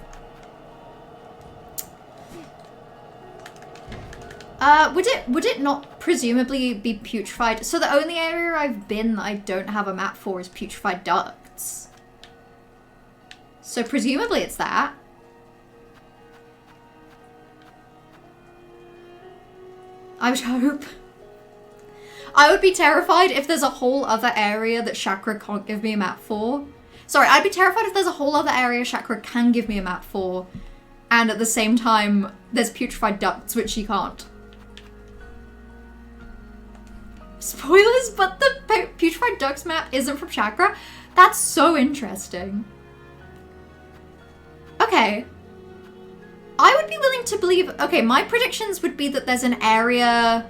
A: Would it not presumably be putrefied? So the only area I've been that I don't have a map for is putrefied ducts. So presumably it's that. I would hope. I would be terrified if there's a whole other area that Chakra can't give me a map for. Sorry, I'd be terrified if there's a whole other area Chakra can give me a map for, and at the same time, there's putrefied ducts, which she can't. Spoilers, but the putrefied ducts map isn't from Chakra? That's so interesting. Okay. I would be willing to believe... Okay, my predictions would be that there's an area...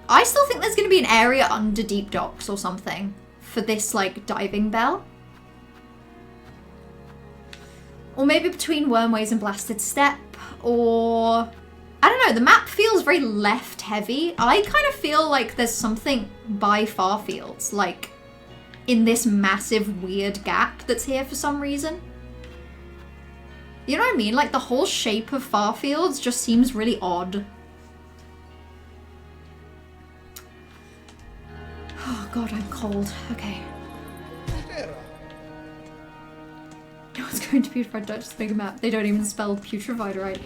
A: I still think there's going to be an area under Deep Docks or something for this, like, diving bell. Or maybe between Wormways and Blasted Step, or... I don't know, the map feels very left-heavy. I kind of feel like there's something by Farfields, like, in this massive weird gap that's here for some reason. You know what I mean? Like, the whole shape of Farfields just seems really odd. Oh god, I'm cold. Okay. No one's going to Putrefied Dutch to make a map. They don't even spell putrefied right.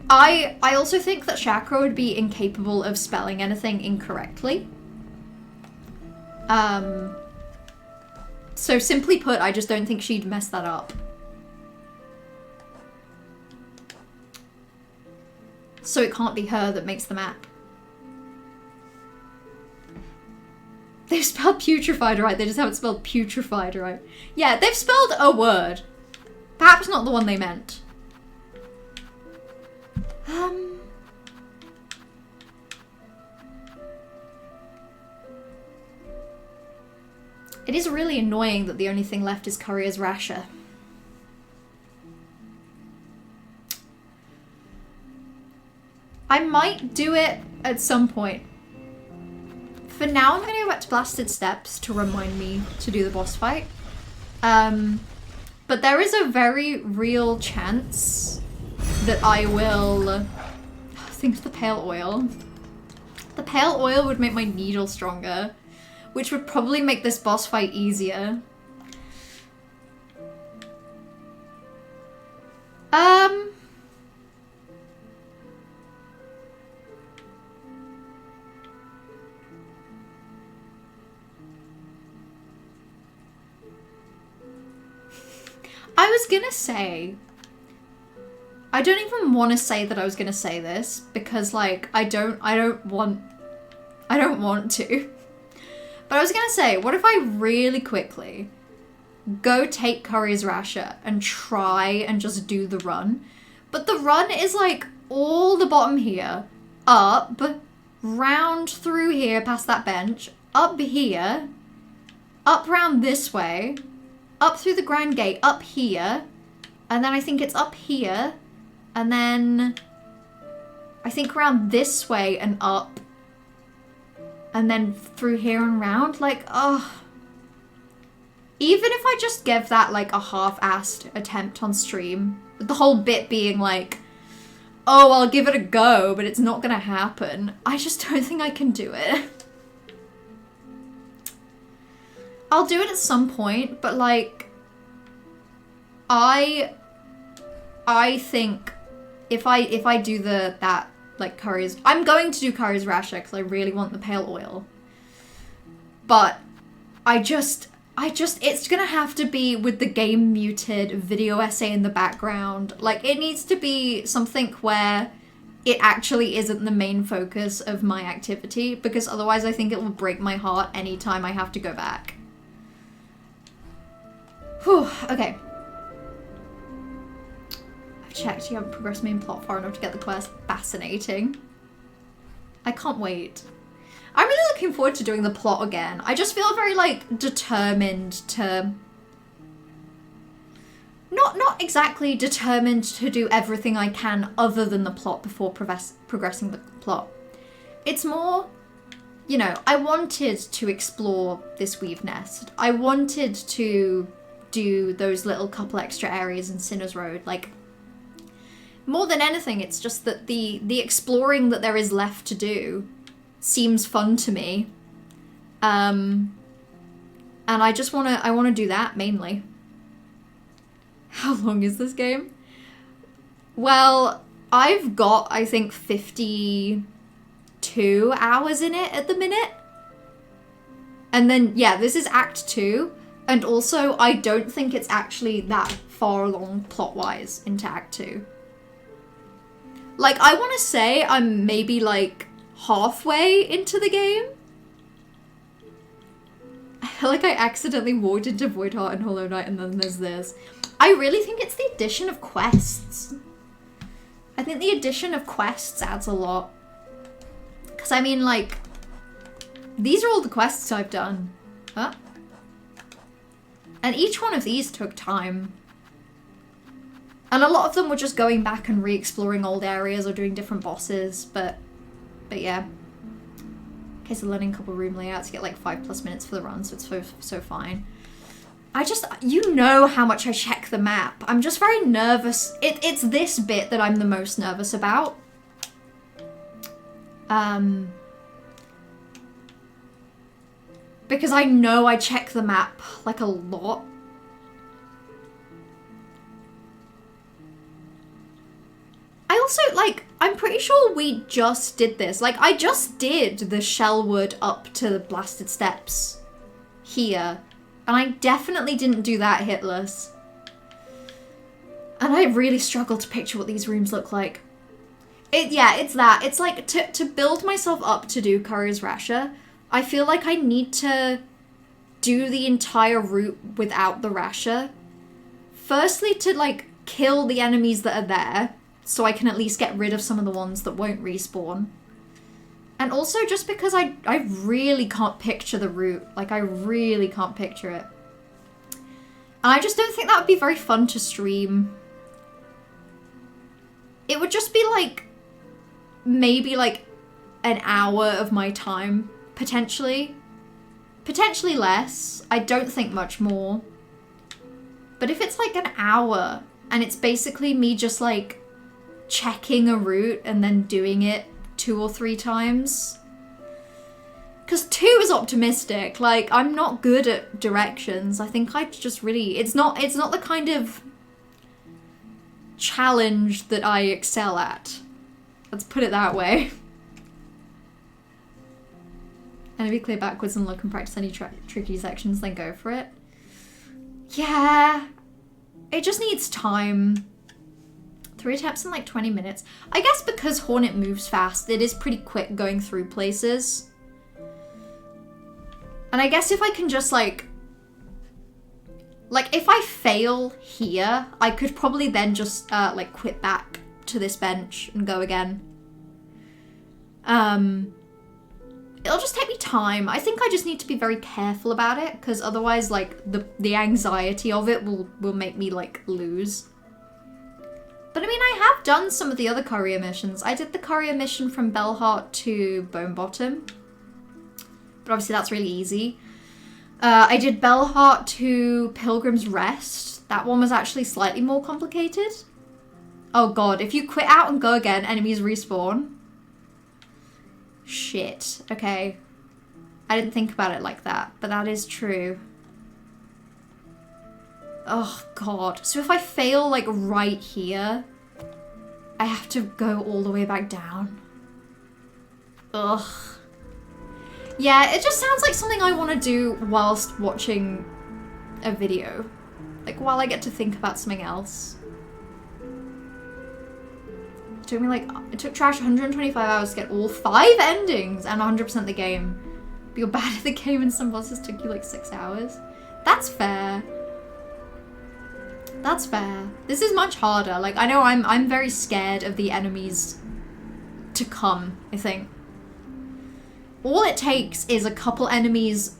A: I also think that Chakra would be incapable of spelling anything incorrectly. So simply put, I just don't think she'd mess that up. So it can't be her that makes the map. They've spelled putrefied right, they just haven't spelled putrefied right. Yeah, they've spelled a word. Perhaps not the one they meant. It is really annoying that the only thing left is Courier's Rasher. I might do it at some point. For now, I'm going to go back to Blasted Steps to remind me to do the boss fight. But there is a very real chance that I will... I think the pale oil. The pale oil would make my needle stronger, which would probably make this boss fight easier. I was gonna say, I don't even want to say that I was gonna say this because like I don't want to. But I was gonna say, what if I really quickly go take Courier's Rasher and try and just do the run? But the run is like all the bottom here, up, round through here past that bench, up here, up round this way, up through the Grand Gate, up here, and then I think it's up here, and then I think around this way and up, and then through here and round. Like, oh. Even if I just give that like a half-assed attempt on stream, with the whole bit being like, oh, I'll give it a go, but it's not gonna happen, I just don't think I can do it. I'll do it at some point, but like, I think if I do that like Courier's, I'm going to do Courier's Rasher because I really want the pale oil. But I just it's gonna have to be with the game muted, video essay in the background. Like, it needs to be something where it actually isn't the main focus of my activity, because otherwise I think it will break my heart anytime I have to go back. Whew, okay. I've checked, you haven't progressed main plot far enough to get the quest. Fascinating. I can't wait. I'm really looking forward to doing the plot again. I just feel very, like, determined to... Not exactly determined to do everything I can other than the plot before progressing the plot. It's more... You know, I wanted to explore this weave nest. I wanted to do those little couple extra areas in Sinner's Road. Like, more than anything, it's just that the exploring that there is left to do seems fun to me. And I just I wanna do that mainly. How long is this game? Well, I've got, I think, 52 hours in it at the minute. And then, yeah, this is Act 2. And also, I don't think it's actually that far along plot-wise into Act 2. Like, I want to say I'm maybe, like, halfway into the game. I feel like I accidentally walked into Voidheart and Hollow Knight and then there's this. I really think it's the addition of quests. I think the addition of quests adds a lot. Because, I mean, like, these are all the quests I've done. Huh? And each one of these took time. And a lot of them were just going back and re-exploring old areas or doing different bosses, but yeah. Okay, so learning a couple room layouts, you get like 5+ minutes for the run, so it's so fine. You know how much I check the map. I'm just very nervous. It's this bit that I'm the most nervous about. Because I know I check the map, like, a lot. I also, like, I'm pretty sure we just did this. Like, I just did the Shellwood up to the Blasted Steps here. And I definitely didn't do that hitless. And I really struggle to picture what these rooms look like. Yeah, it's that. It's like, to build myself up to do Courier's Rasher, I feel like I need to do the entire route without the rasher. Firstly, to like kill the enemies that are there, so I can at least get rid of some of the ones that won't respawn. And also just because I really can't picture the route. Like, I really can't picture it. And I just don't think that would be very fun to stream. It would just be like, maybe like an hour of my time, potentially. Potentially less. I don't think much more. But if it's like an hour, and it's basically me just like checking a route and then doing it 2 or 3 times. Because 2 is optimistic. Like, I'm not good at directions. I think I just really... It's not the kind of challenge that I excel at. Let's put it that way. And if you clear backwards and look and practice any tricky sections, then go for it. Yeah. It just needs time. 3 attempts in like 20 minutes. I guess because Hornet moves fast, it is pretty quick going through places. And I guess if I can just like if I fail here, I could probably then just like quit back to this bench and go again. It'll just take me time. I think I just need to be very careful about it, because otherwise like the anxiety of it will make me like lose. But I mean, I have done some of the other courier missions. I did the courier mission from Bellheart to Bone Bottom. But obviously that's really easy. I did Bellheart to Pilgrim's Rest. That one was actually slightly more complicated. Oh god, if you quit out and go again, enemies respawn. Shit. Okay. I didn't think about it like that, but that is true. Oh god. So if I fail like right here, I have to go all the way back down. Ugh. Yeah, it just sounds like something I want to do whilst watching a video. Like, while I get to think about something else. It took Trash 125 hours to get all 5 endings and 100% the game. But you're bad at the game and some bosses took you like 6 hours. That's fair. That's fair. This is much harder. Like, I know I'm very scared of the enemies to come, I think. All it takes is a couple enemies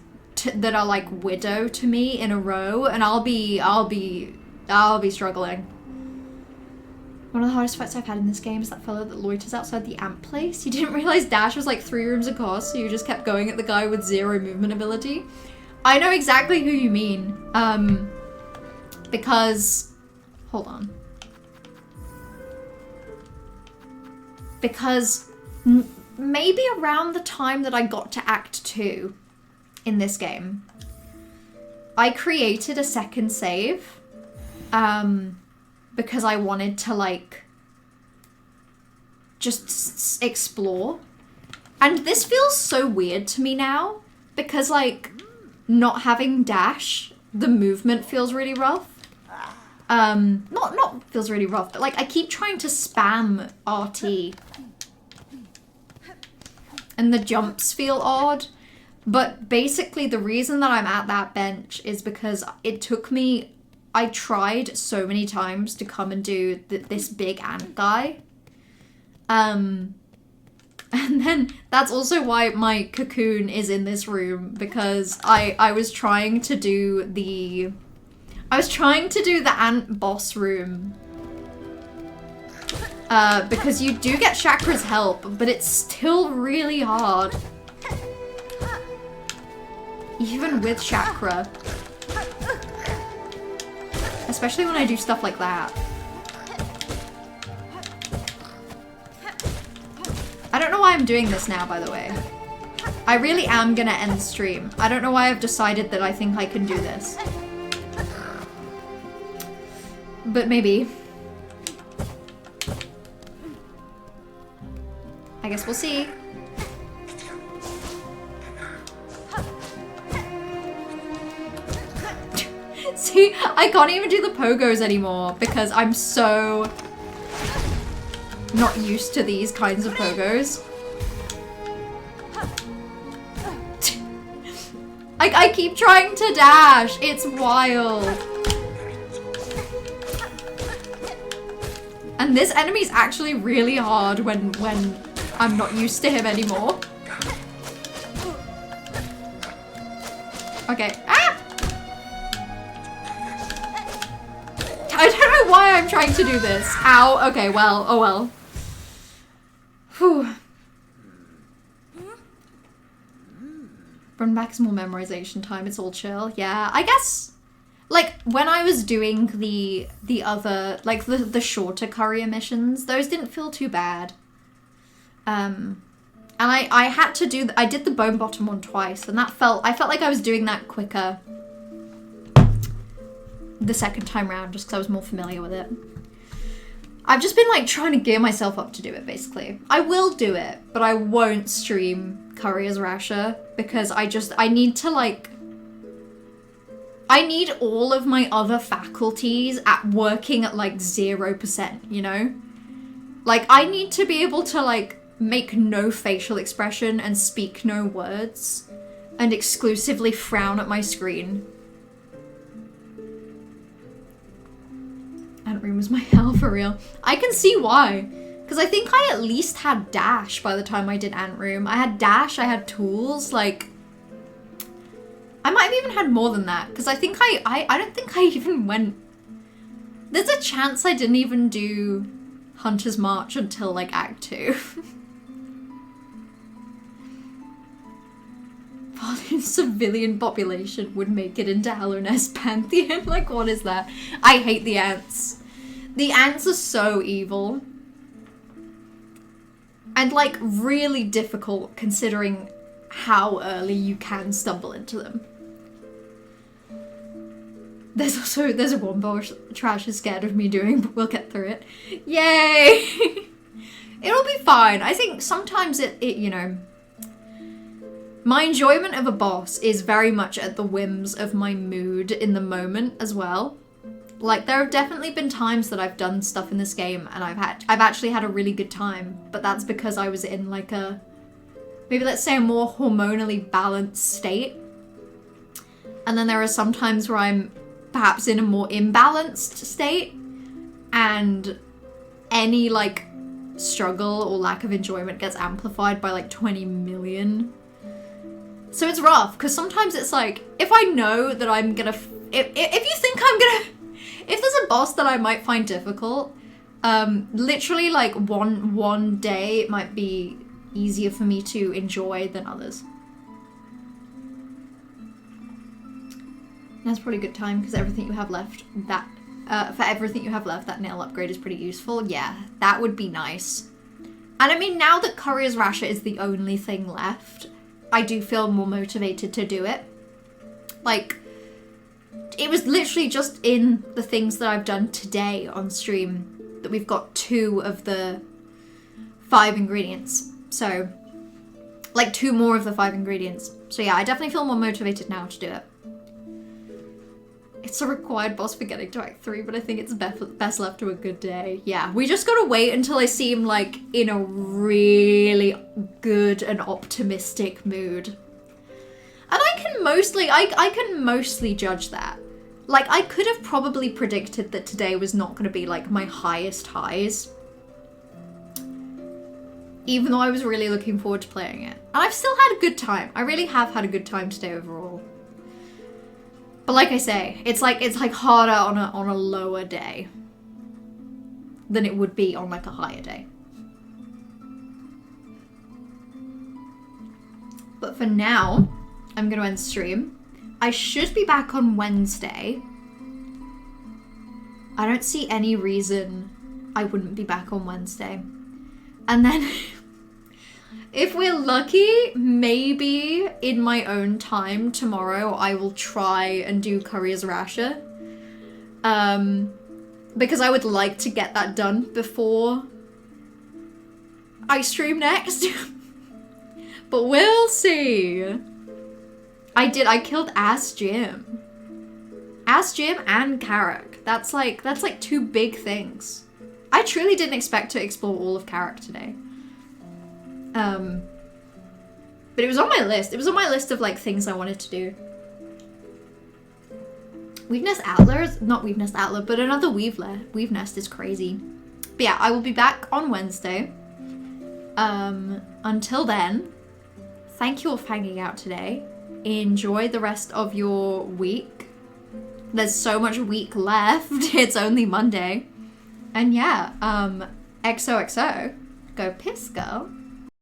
A: that are like Widow to me in a row, and I'll be struggling. One of the hardest fights I've had in this game is that fellow that loiters outside the amp place. You didn't realize Dash was like 3 rooms across, so you just kept going at the guy with 0 movement ability. I know exactly who you mean. Because... Hold on. Because... maybe around the time that I got to Act 2 in this game, I created a second save. Because I wanted to, like, just explore. And this feels so weird to me now, because, like, not having dash, the movement feels really rough. Not feels really rough, but, like, I keep trying to spam RT. And the jumps feel odd. But basically, the reason that I'm at that bench is because it took me... I tried so many times to come and do this big ant guy. And then that's also why my cocoon is in this room, because I was trying to do the... ant boss room. Because you do get Chakra's help, but it's still really hard. Even with Chakra. Especially when I do stuff like that. I don't know why I'm doing this now, by the way. I really am gonna end the stream. I don't know why I've decided that I think I can do this. But maybe. I guess we'll see. See, I can't even do the pogos anymore because I'm so not used to these kinds of pogos. I keep trying to dash. It's wild. And this enemy's actually really hard when I'm not used to him anymore. Okay. Ah! I don't know why I'm trying to do this. Ow. Okay, well, oh well. Whew. Run back is more memorization time. It's all chill. Yeah, I guess, like, when I was doing the other, like, the shorter courier missions, those didn't feel too bad. And I had to do, I did the bone bottom one twice, and I felt like I was doing that quicker the second time round, just because I was more familiar with it. I've just been, like, trying to gear myself up to do it, basically. I will do it, but I won't stream Courier's Rasher, because I need to, like, I need all of my other faculties working at, like, 0%, you know? Like, I need to be able to, like, make no facial expression and speak no words, and exclusively frown at my screen. Ant Room was my hell, for real. I can see why. Because I think I at least had dash by the time I did Ant Room. I had dash, I had tools, like... I might have even had more than that. Because I think I don't think I even went... There's a chance I didn't even do Hunter's March until, like, Act 2. Volume civilian population would make it into Hallownest Pantheon. Like, what is that? I hate the ants. The ants are so evil. And, like, really difficult considering how early you can stumble into them. There's a wombo Trash is scared of me doing, but we'll get through it. Yay! It'll be fine. I think sometimes it, you know... My enjoyment of a boss is very much at the whims of my mood in the moment as well. Like, there have definitely been times that I've done stuff in this game and I've actually had a really good time, but that's because I was in, like, a, maybe let's say a more hormonally balanced state. And then there are some times where I'm perhaps in a more imbalanced state, and any, like, struggle or lack of enjoyment gets amplified by, like, 20 million. So it's rough, because sometimes it's like, if I know that I'm gonna, if you think I'm gonna, if there's a boss that I might find difficult, literally like one day it might be easier for me to enjoy than others. That's probably a good time, because everything you have left, that, for everything you have left, that nail upgrade is pretty useful. Yeah, that would be nice. And I mean, now that Courier's Rasher is the only thing left, I do feel more motivated to do it. Like, it was literally just in the things that I've done today on stream that we've got 2 of the 5 ingredients. So, like 2 more of the 5 ingredients. So yeah, I definitely feel more motivated now to do it. It's a required boss for getting to Act 3, but I think it's best left to a good day. Yeah, we just gotta wait until I seem like in a really good and optimistic mood. And I can mostly judge that. Like, I could have probably predicted that today was not gonna be like my highest highs. Even though I was really looking forward to playing it. And I've still had a good time. I really have had a good time today overall. But like I say, it's like harder on a lower day than it would be on like a higher day. But for now, I'm gonna end stream. I should be back on Wednesday. I don't see any reason I wouldn't be back on Wednesday. And then if we're lucky, maybe in my own time tomorrow, I will try and do Courier's Rasher. Because I would like to get that done before I stream next. But we'll see. I killed Ass Jim. Ass Jim and Karak. That's like 2 big things. I truly didn't expect to explore all of Karak today. But it was on my list. It was on my list of like things I wanted to do. Weave Nest Outler, not Weave Nest Outler, but another Weave Nest is crazy. But yeah, I will be back on Wednesday. Until then, thank you all for hanging out today. Enjoy the rest of your week. There's so much week left. It's only Monday. And yeah, XOXO. Go piss, girl.